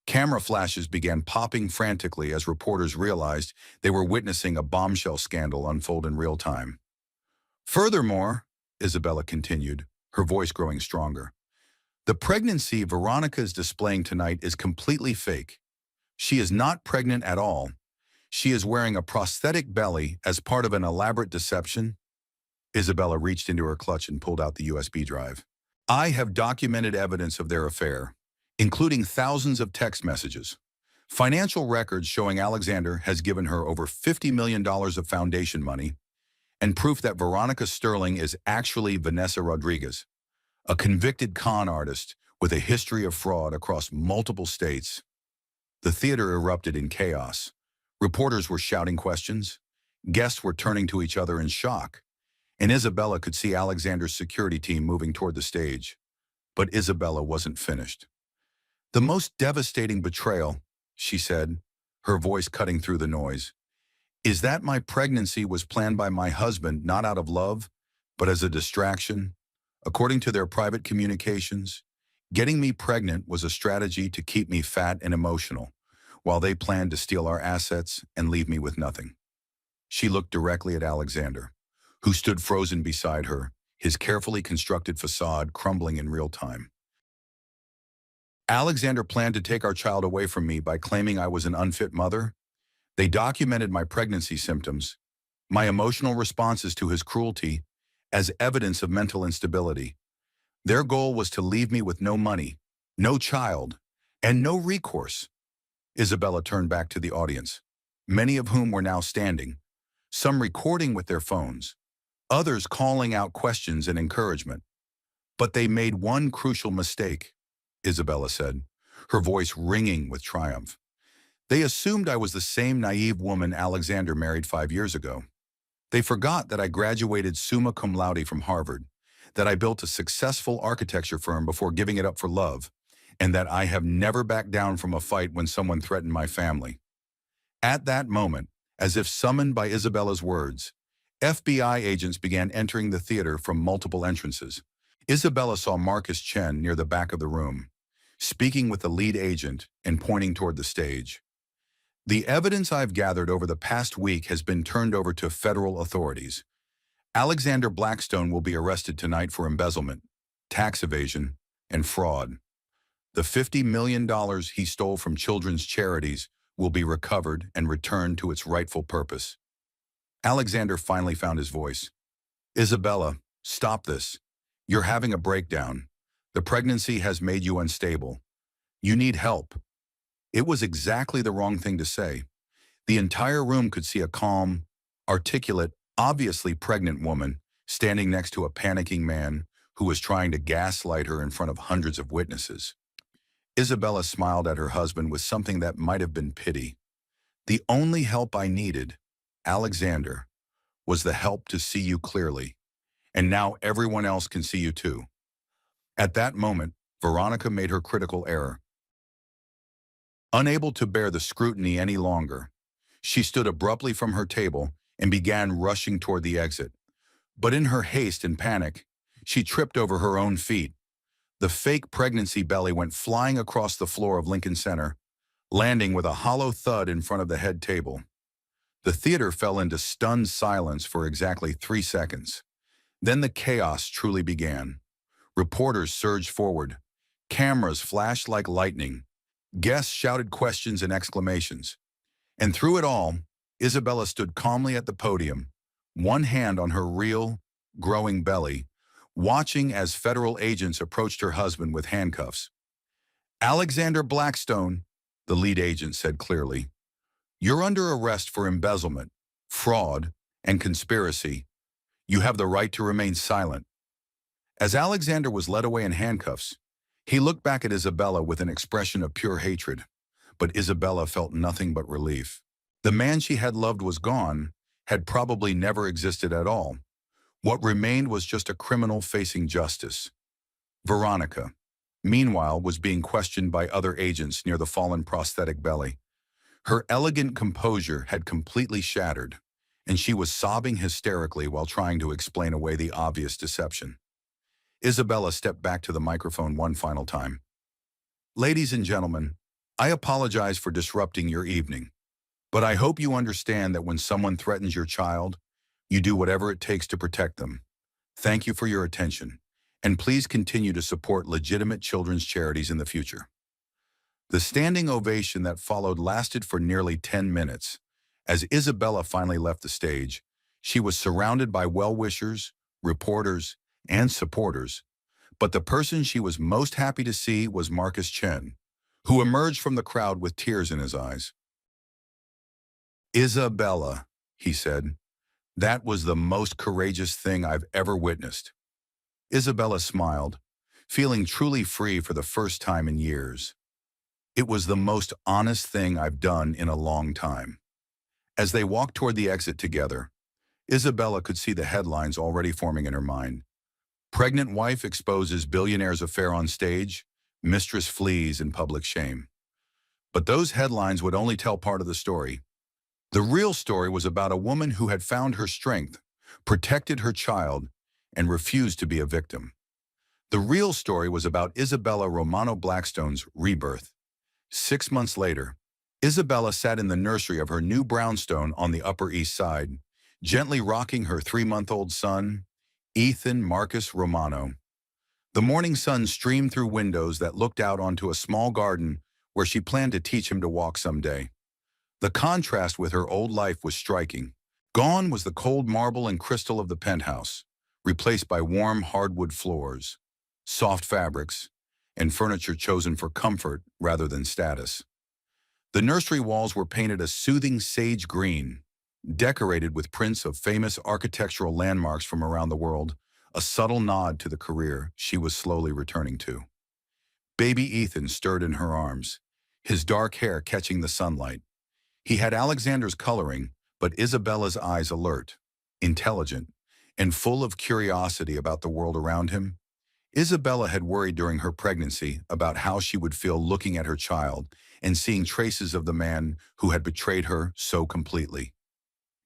S1: Camera flashes began popping frantically as reporters realized they were witnessing a bombshell scandal unfold in real time. Furthermore, Isabella continued, her voice growing stronger, the pregnancy Veronica is displaying tonight is completely fake. She is not pregnant at all. She is wearing a prosthetic belly as part of an elaborate deception. Isabella reached into her clutch and pulled out the USB drive. I have documented evidence of their affair, including thousands of text messages, financial records showing Alexander has given her over $50 million of foundation money, and proof that Veronica Sterling is actually Vanessa Rodriguez, a convicted con artist with a history of fraud across multiple states. The theater erupted in chaos. Reporters were shouting questions. Guests were turning to each other in shock. And Isabella could see Alexander's security team moving toward the stage. But Isabella wasn't finished. The most devastating betrayal, she said, her voice cutting through the noise, is that my pregnancy was planned by my husband not out of love, but as a distraction. According to their private communications, getting me pregnant was a strategy to keep me fat and emotional, while they planned to steal our assets and leave me with nothing. She looked directly at Alexander, who stood frozen beside her, his carefully constructed facade crumbling in real time. Alexander planned to take our child away from me by claiming I was an unfit mother. They documented my pregnancy symptoms, my emotional responses to his cruelty, as evidence of mental instability. Their goal was to leave me with no money, no child, and no recourse. Isabella turned back to the audience, many of whom were now standing, some recording with their phones, others calling out questions and encouragement. But they made one crucial mistake, Isabella said, her voice ringing with triumph. They assumed I was the same naive woman Alexander married 5 years ago. They forgot that I graduated summa cum laude from Harvard, that I built a successful architecture firm before giving it up for love, and that I have never backed down from a fight when someone threatened my family. At that moment, as if summoned by Isabella's words, FBI agents began entering the theater from multiple entrances. Isabella saw Marcus Chen near the back of the room, speaking with the lead agent and pointing toward the stage. The evidence I've gathered over the past week has been turned over to federal authorities. Alexander Blackstone will be arrested tonight for embezzlement, tax evasion, and fraud. The $50 million he stole from children's charities will be recovered and returned to its rightful purpose. Alexander finally found his voice. Isabella, stop this. You're having a breakdown. The pregnancy has made you unstable. You need help. It was exactly the wrong thing to say. The entire room could see a calm, articulate, obviously pregnant woman standing next to a panicking man who was trying to gaslight her in front of hundreds of witnesses. Isabella smiled at her husband with something that might have been pity. The only help I needed, Alexander, was the help to see you clearly. And now everyone else can see you too. At that moment, Veronica made her critical error. Unable to bear the scrutiny any longer, she stood abruptly from her table and began rushing toward the exit. But in her haste and panic, she tripped over her own feet. The fake pregnancy belly went flying across the floor of Lincoln Center, landing with a hollow thud in front of the head table. The theater fell into stunned silence for exactly 3 seconds. Then the chaos truly began. Reporters surged forward. Cameras flashed like lightning. Guests shouted questions and exclamations. And through it all, Isabella stood calmly at the podium, one hand on her real, growing belly, watching as federal agents approached her husband with handcuffs. "Alexander Blackstone," the lead agent said clearly, "you're under arrest for embezzlement, fraud, and conspiracy. You have the right to remain silent." As Alexander was led away in handcuffs, he looked back at Isabella with an expression of pure hatred. But Isabella felt nothing but relief. The man she had loved was gone, had probably never existed at all. What remained was just a criminal facing justice. Veronica, meanwhile, was being questioned by other agents near the fallen prosthetic belly. Her elegant composure had completely shattered, and she was sobbing hysterically while trying to explain away the obvious deception. Isabella stepped back to the microphone one final time. "Ladies and gentlemen, I apologize for disrupting your evening, but I hope you understand that when someone threatens your child, you do whatever it takes to protect them. Thank you for your attention, and please continue to support legitimate children's charities in the future." The standing ovation that followed lasted for nearly 10 minutes. As Isabella finally left the stage, she was surrounded by well-wishers, reporters, and supporters. But the person she was most happy to see was Marcus Chen, who emerged from the crowd with tears in his eyes. "Isabella," he said, "that was the most courageous thing I've ever witnessed." Isabella smiled, feeling truly free for the first time in years. "It was the most honest thing I've done in a long time." As they walked toward the exit together, Isabella could see the headlines already forming in her mind. "Pregnant wife exposes billionaire's affair on stage. Mistress flees in public shame." But those headlines would only tell part of the story. The real story was about a woman who had found her strength, protected her child, and refused to be a victim. The real story was about Isabella Romano Blackstone's rebirth. 6 months later, Isabella sat in the nursery of her new brownstone on the Upper East Side, gently rocking her 3-month-old son, Ethan Marcus Romano. The morning sun streamed through windows that looked out onto a small garden where she planned to teach him to walk someday. The contrast with her old life was striking. Gone was the cold marble and crystal of the penthouse, replaced by warm hardwood floors, soft fabrics, and furniture chosen for comfort rather than status. The nursery walls were painted a soothing sage green, decorated with prints of famous architectural landmarks from around the world, a subtle nod to the career she was slowly returning to. Baby Ethan stirred in her arms, his dark hair catching the sunlight. He had Alexander's coloring, but Isabella's eyes alert, intelligent, and full of curiosity about the world around him. Isabella had worried during her pregnancy about how she would feel looking at her child and seeing traces of the man who had betrayed her so completely.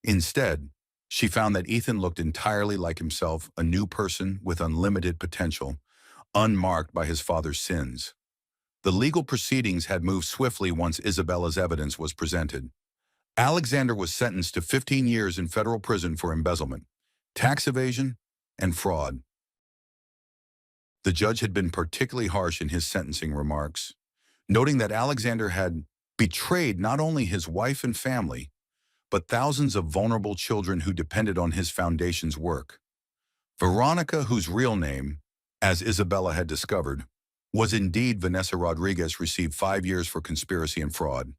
S1: Instead, she found that Ethan looked entirely like himself, a new person with unlimited potential, unmarked by his father's sins. The legal proceedings had moved swiftly once Isabella's evidence was presented. Alexander was sentenced to 15 years in federal prison for embezzlement, tax evasion, and fraud. The judge had been particularly harsh in his sentencing remarks, noting that Alexander had betrayed not only his wife and family, but thousands of vulnerable children who depended on his foundation's work. Veronica, whose real name, as Isabella had discovered, was indeed Vanessa Rodriguez, received 5 years for conspiracy and fraud.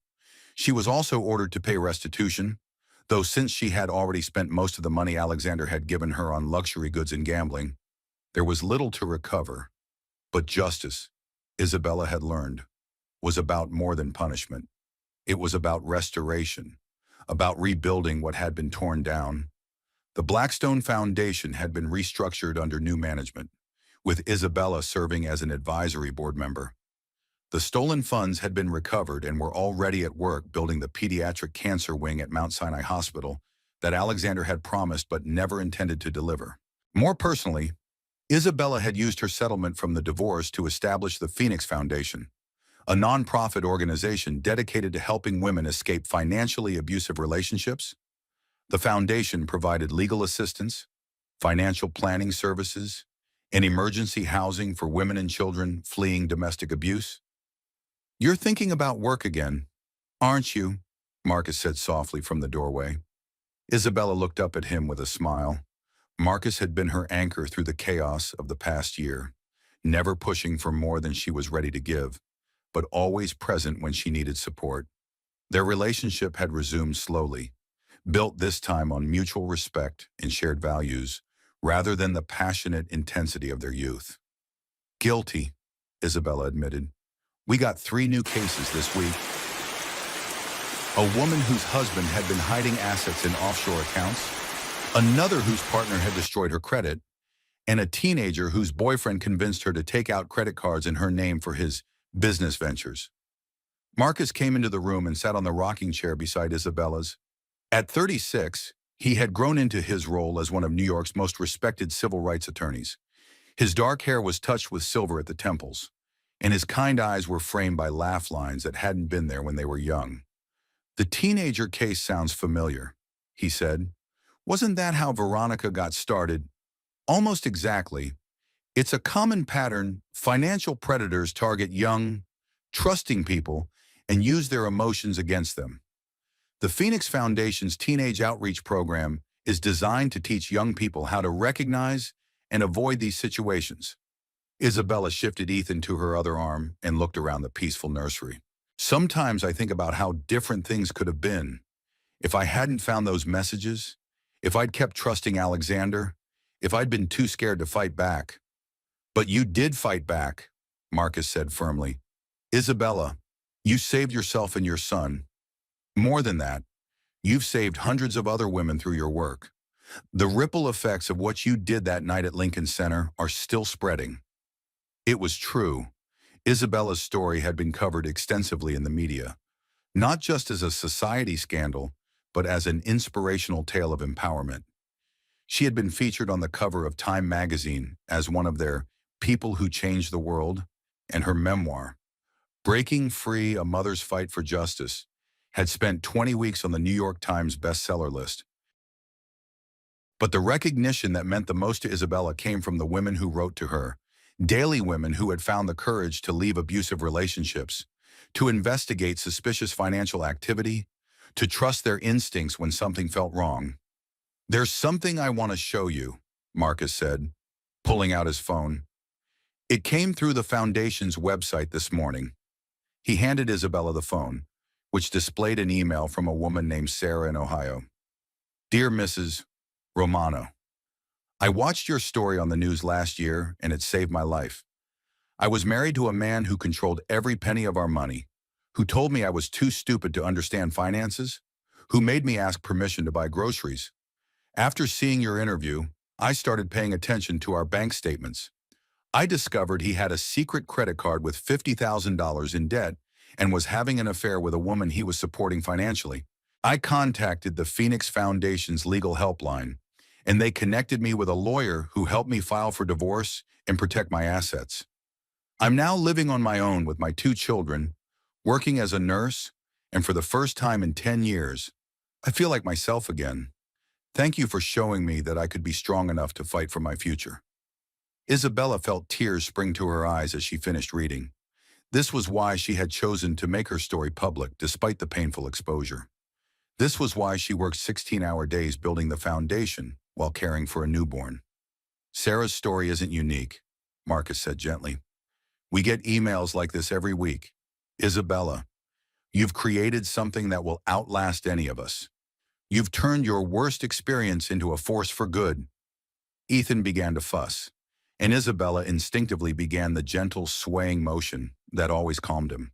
S1: She was also ordered to pay restitution, though since she had already spent most of the money Alexander had given her on luxury goods and gambling, there was little to recover. But justice, Isabella had learned, was about more than punishment. It was about restoration, about rebuilding what had been torn down. The Blackstone Foundation had been restructured under new management, with Isabella serving as an advisory board member. The stolen funds had been recovered and were already at work building the pediatric cancer wing at Mount Sinai Hospital that Alexander had promised but never intended to deliver. More personally, Isabella had used her settlement from the divorce to establish the Phoenix Foundation, a nonprofit organization dedicated to helping women escape financially abusive relationships. The foundation provided legal assistance, financial planning services, and emergency housing for women and children fleeing domestic abuse. "You're thinking about work again, aren't you?" Marcus said softly from the doorway. Isabella looked up at him with a smile. Marcus had been her anchor through the chaos of the past year, never pushing for more than she was ready to give, but always present when she needed support. Their relationship had resumed slowly, built this time on mutual respect and shared values, rather than the passionate intensity of their youth. Guilty, Isabella admitted. We got 3 new cases this week. A woman whose husband had been hiding assets in offshore accounts, another whose partner had destroyed her credit, and a teenager whose boyfriend convinced her to take out credit cards in her name for his business ventures. Marcus came into the room and sat on the rocking chair beside Isabella's. At 36, he had grown into his role as one of New York's most respected civil rights attorneys. His dark hair was touched with silver at the temples, and his kind eyes were framed by laugh lines that hadn't been there when they were young. The teenager case sounds familiar, he said. Wasn't that how Veronica got started? Almost exactly. It's a common pattern. Financial predators target young, trusting people and use their emotions against them. The Phoenix Foundation's Teenage Outreach Program is designed to teach young people how to recognize and avoid these situations. Isabella shifted Ethan to her other arm and looked around the peaceful nursery. Sometimes I think about how different things could have been if I hadn't found those messages, if I'd kept trusting Alexander, if I'd been too scared to fight back. But you did fight back, Marcus said firmly. Isabella, you saved yourself and your son. More than that, you've saved hundreds of other women through your work. The ripple effects of what you did that night at Lincoln Center are still spreading. It was true. Isabella's story had been covered extensively in the media, not just as a society scandal, but as an inspirational tale of empowerment. She had been featured on the cover of Time magazine as one of their People Who Changed the World, and her memoir, Breaking Free: A Mother's Fight for Justice, had spent 20 weeks on the New York Times bestseller list. But the recognition that meant the most to Isabella came from the women who wrote to her, daily women who had found the courage to leave abusive relationships, to investigate suspicious financial activity, to trust their instincts when something felt wrong. There's something I want to show you, Marcus said, pulling out his phone. It came through the Foundation's website this morning. He handed Isabella the phone, which displayed an email from a woman named Sarah in Ohio. Dear Mrs. Romano, I watched your story on the news last year and it saved my life. I was married to a man who controlled every penny of our money, who told me I was too stupid to understand finances, who made me ask permission to buy groceries. After seeing your interview, I started paying attention to our bank statements. I discovered he had a secret credit card with $50,000 in debt and was having an affair with a woman he was supporting financially. I contacted the Phoenix Foundation's legal helpline, and they connected me with a lawyer who helped me file for divorce and protect my assets. I'm now living on my own with my 2 children, working as a nurse, and for the first time in 10 years, I feel like myself again. Thank you for showing me that I could be strong enough to fight for my future. Isabella felt tears spring to her eyes as she finished reading. This was why she had chosen to make her story public despite the painful exposure. This was why she worked 16-hour days building the foundation while caring for a newborn. Sarah's story isn't unique, Marcus said gently. We get emails like this every week. Isabella, you've created something that will outlast any of us. You've turned your worst experience into a force for good. Ethan began to fuss, and Isabella instinctively began the gentle swaying motion that always calmed him.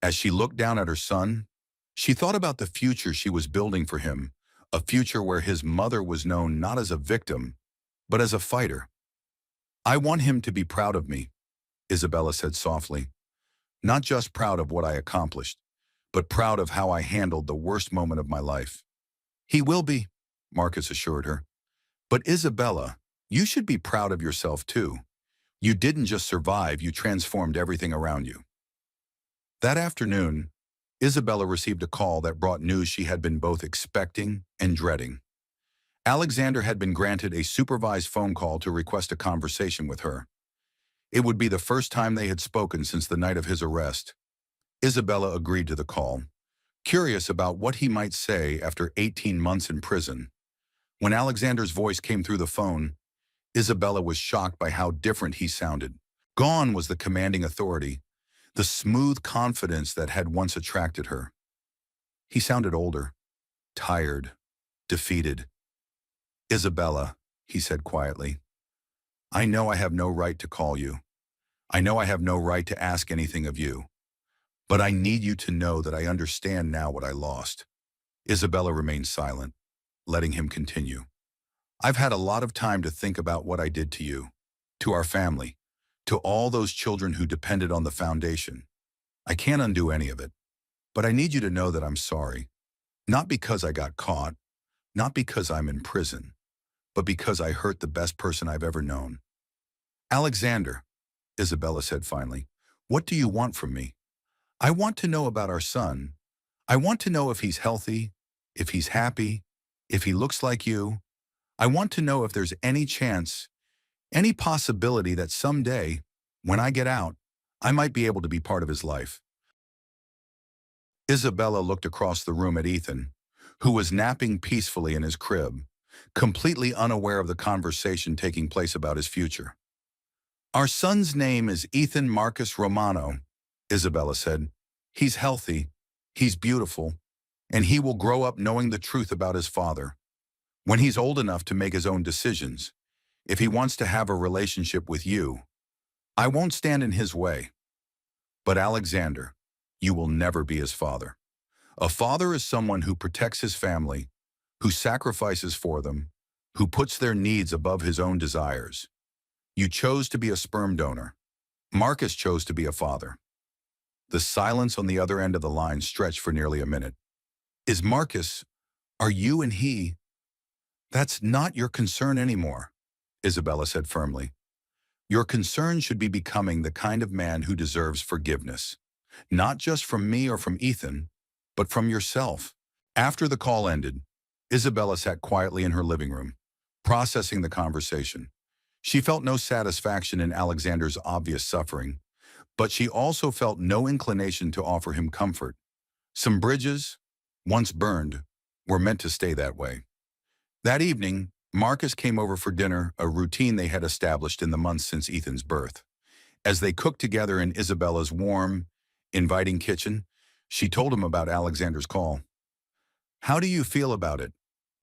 S1: As she looked down at her son, she thought about the future she was building for him, a future where his mother was known not as a victim, but as a fighter. I want him to be proud of me, Isabella said softly. Not just proud of what I accomplished, but proud of how I handled the worst moment of my life. He will be, Marcus assured her. But Isabella, you should be proud of yourself too. You didn't just survive, you transformed everything around you. That afternoon, Isabella received a call that brought news she had been both expecting and dreading. Alexander had been granted a supervised phone call to request a conversation with her. It would be the first time they had spoken since the night of his arrest. Isabella agreed to the call, curious about what he might say after 18 months in prison. When Alexander's voice came through the phone, Isabella was shocked by how different he sounded. Gone was the commanding authority, the smooth confidence that had once attracted her. He sounded older, tired, defeated. "Isabella," he said quietly, "I know I have no right to call you. I know I have no right to ask anything of you. But I need you to know that I understand now what I lost." Isabella remained silent, letting him continue. "I've had a lot of time to think about what I did to you, to our family, to all those children who depended on the foundation. I can't undo any of it, but I need you to know that I'm sorry. Not because I got caught, not because I'm in prison, but because I hurt the best person I've ever known." "Alexander," Isabella said finally, "what do you want from me?" "I want to know about our son. I want to know if he's healthy, if he's happy, if he looks like you. I want to know if there's any chance, any possibility that someday, when I get out, I might be able to be part of his life." Isabella looked across the room at Ethan, who was napping peacefully in his crib, completely unaware of the conversation taking place about his future. "Our son's name is Ethan Marcus Romano," Isabella said. "He's healthy, he's beautiful, and he will grow up knowing the truth about his father. When he's old enough to make his own decisions, if he wants to have a relationship with you, I won't stand in his way. But Alexander, you will never be his father. A father is someone who protects his family, who sacrifices for them, who puts their needs above his own desires. You chose to be a sperm donor. Marcus chose to be a father." The silence on the other end of the line stretched for nearly a minute. "Is Marcus, are you and he—" "That's not your concern anymore," Isabella said firmly. "Your concern should be becoming the kind of man who deserves forgiveness. Not just from me or from Ethan, but from yourself." After the call ended, Isabella sat quietly in her living room, processing the conversation. She felt no satisfaction in Alexander's obvious suffering, but she also felt no inclination to offer him comfort. Some bridges, once burned, were meant to stay that way. That evening, Marcus came over for dinner, a routine they had established in the months since Ethan's birth. As they cooked together in Isabella's warm, inviting kitchen, she told him about Alexander's call. "How do you feel about it?"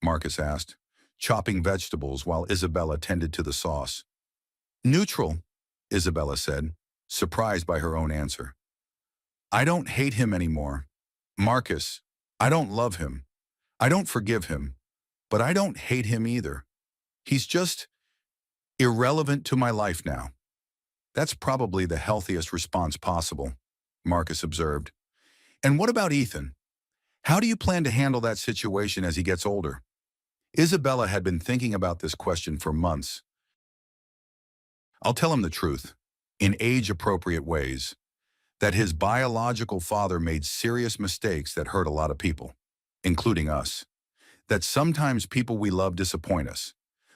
S1: Marcus asked, chopping vegetables while Isabella tended to the sauce. "Neutral," Isabella said, surprised by her own answer. "I don't hate him anymore. Marcus, I don't love him. I don't forgive him. But I don't hate him either. He's just irrelevant to my life now." "That's probably the healthiest response possible," Marcus observed. "And what about Ethan? How do you plan to handle that situation as he gets older?" Isabella had been thinking about this question for months. "I'll tell him the truth, in age-appropriate ways, that his biological father made serious mistakes that hurt a lot of people, including us. That sometimes people we love disappoint us,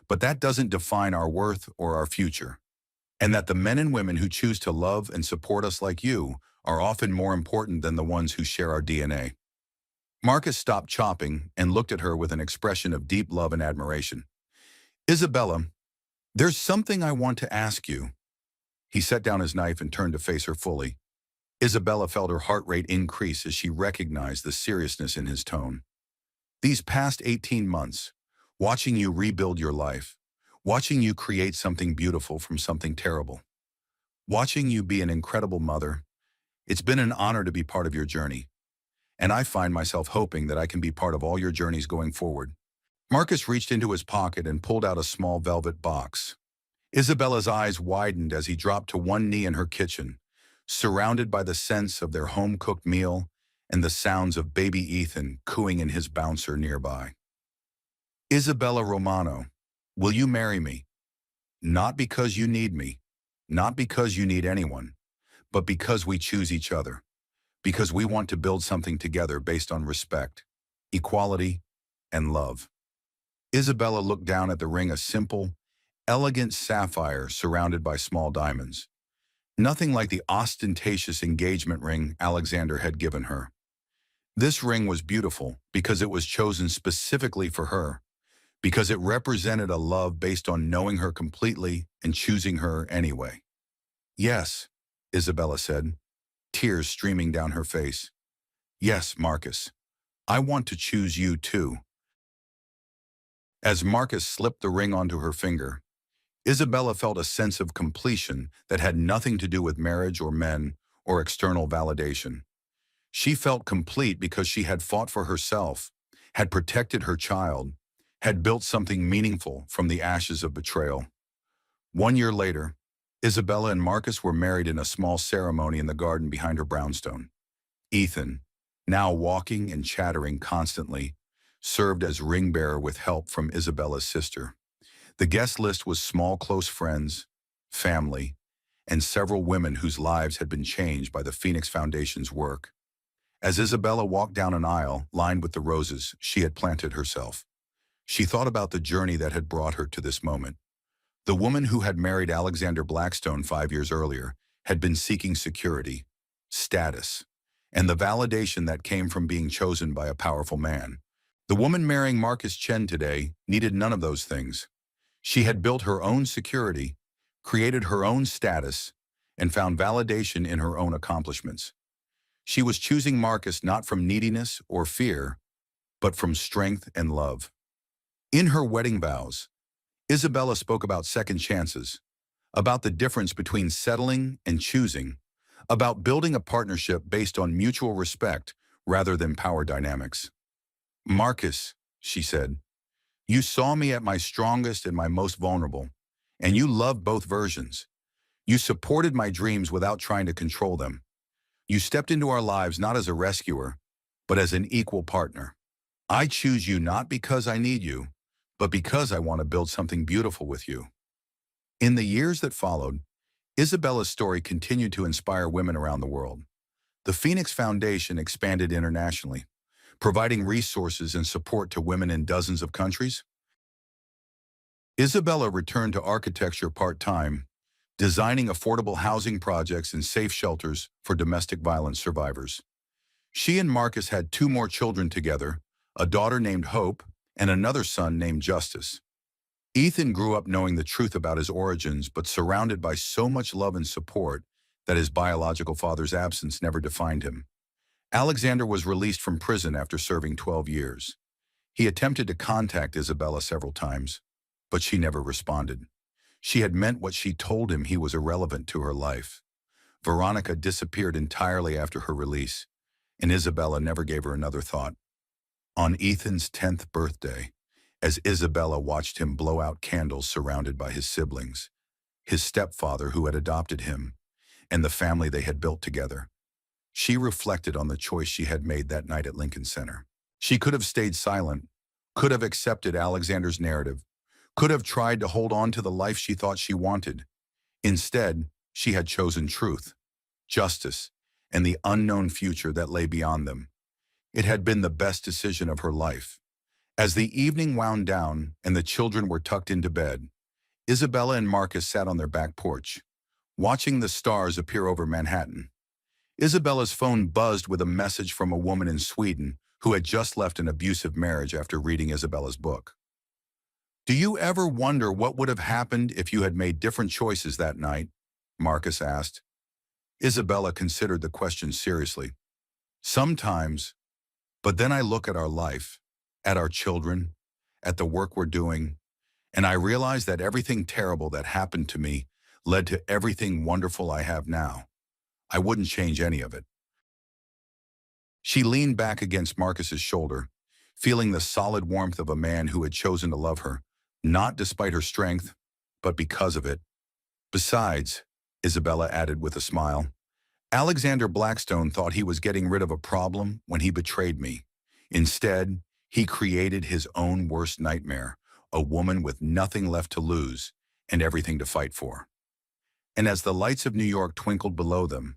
S1: but that doesn't define our worth or our future. And that the men and women who choose to love and support us like you are often more important than the ones who share our DNA." Marcus stopped chopping and looked at her with an expression of deep love and admiration. "Isabella, there's something I want to ask you." He set down his knife and turned to face her fully. Isabella felt her heart rate increase as she recognized the seriousness in his tone. "These past 18 months, watching you rebuild your life, watching you create something beautiful from something terrible, watching you be an incredible mother, it's been an honor to be part of your journey. And I find myself hoping that I can be part of all your journeys going forward." Marcus reached into his pocket and pulled out a small velvet box. Isabella's eyes widened as he dropped to one knee in her kitchen, surrounded by the sense of their home-cooked meal and the sounds of baby Ethan cooing in his bouncer nearby. "Isabella Romano, will you marry me? Not because you need me, not because you need anyone, but because we choose each other. Because we want to build something together based on respect, equality, and love." Isabella looked down at the ring, a simple, elegant sapphire surrounded by small diamonds. Nothing like the ostentatious engagement ring Alexander had given her. This ring was beautiful because it was chosen specifically for her, because it represented a love based on knowing her completely and choosing her anyway. Yes, Isabella said, tears streaming down her face. Yes, Marcus, I want to choose you too. As Marcus slipped the ring onto her finger, Isabella felt a sense of completion that had nothing to do with marriage or men or external validation. She felt complete because she had fought for herself, had protected her child, had built something meaningful from the ashes of betrayal. 1 year later, Isabella and Marcus were married in a small ceremony in the garden behind her brownstone. Ethan, now walking and chattering constantly, served as ring bearer with help from Isabella's sister. The guest list was small close friends, family, and several women whose lives had been changed by the Phoenix Foundation's work. As Isabella walked down an aisle lined with the roses she had planted herself, she thought about the journey that had brought her to this moment. The woman who had married Alexander Blackstone 5 years earlier had been seeking security, status, and the validation that came from being chosen by a powerful man. The woman marrying Marcus Chen today needed none of those things. She had built her own security, created her own status, and found validation in her own accomplishments. She was choosing Marcus not from neediness or fear, but from strength and love. In her wedding vows, Isabella spoke about second chances, about the difference between settling and choosing, about building a partnership based on mutual respect rather than power dynamics. Marcus, she said, you saw me at my strongest and my most vulnerable, and you loved both versions. You supported my dreams without trying to control them. You stepped into our lives not as a rescuer, but as an equal partner. I choose you not because I need you, but because I want to build something beautiful with you. In the years that followed, Isabella's story continued to inspire women around the world. The Phoenix Foundation expanded internationally, providing resources and support to women in dozens of countries. Isabella returned to architecture part-time, designing affordable housing projects and safe shelters for domestic violence survivors. She and Marcus had 2 more children together, a daughter named Hope and another son named Justice. Ethan grew up knowing the truth about his origins, but surrounded by so much love and support that his biological father's absence never defined him. Alexander was released from prison after serving 12 years. He attempted to contact Isabella several times, but she never responded. She had meant what she told him he was irrelevant to her life. Veronica disappeared entirely after her release, and Isabella never gave her another thought. On Ethan's 10th birthday, as Isabella watched him blow out candles surrounded by his siblings, his stepfather who had adopted him, and the family they had built together, she reflected on the choice she had made that night at Lincoln Center. She could have stayed silent, could have accepted Alexander's narrative, could have tried to hold on to the life she thought she wanted. Instead, she had chosen truth, justice, and the unknown future that lay beyond them. It had been the best decision of her life. As the evening wound down and the children were tucked into bed, Isabella and Marcus sat on their back porch, watching the stars appear over Manhattan. Isabella's phone buzzed with a message from a woman in Sweden who had just left an abusive marriage after reading Isabella's book. Do you ever wonder what would have happened if you had made different choices that night? Marcus asked. Isabella considered the question seriously. Sometimes, but then I look at our life, at our children, at the work we're doing, and I realize that everything terrible that happened to me led to everything wonderful I have now. I wouldn't change any of it. She leaned back against Marcus's shoulder, feeling the solid warmth of a man who had chosen to love her, not despite her strength, but because of it. Besides, Isabella added with a smile, Alexander Blackstone thought he was getting rid of a problem when he betrayed me. Instead, he created his own worst nightmare, a woman with nothing left to lose and everything to fight for. And as the lights of New York twinkled below them,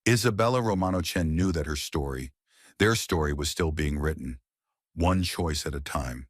S1: Isabella Romano Chen knew that their story was still being written, one choice at a time.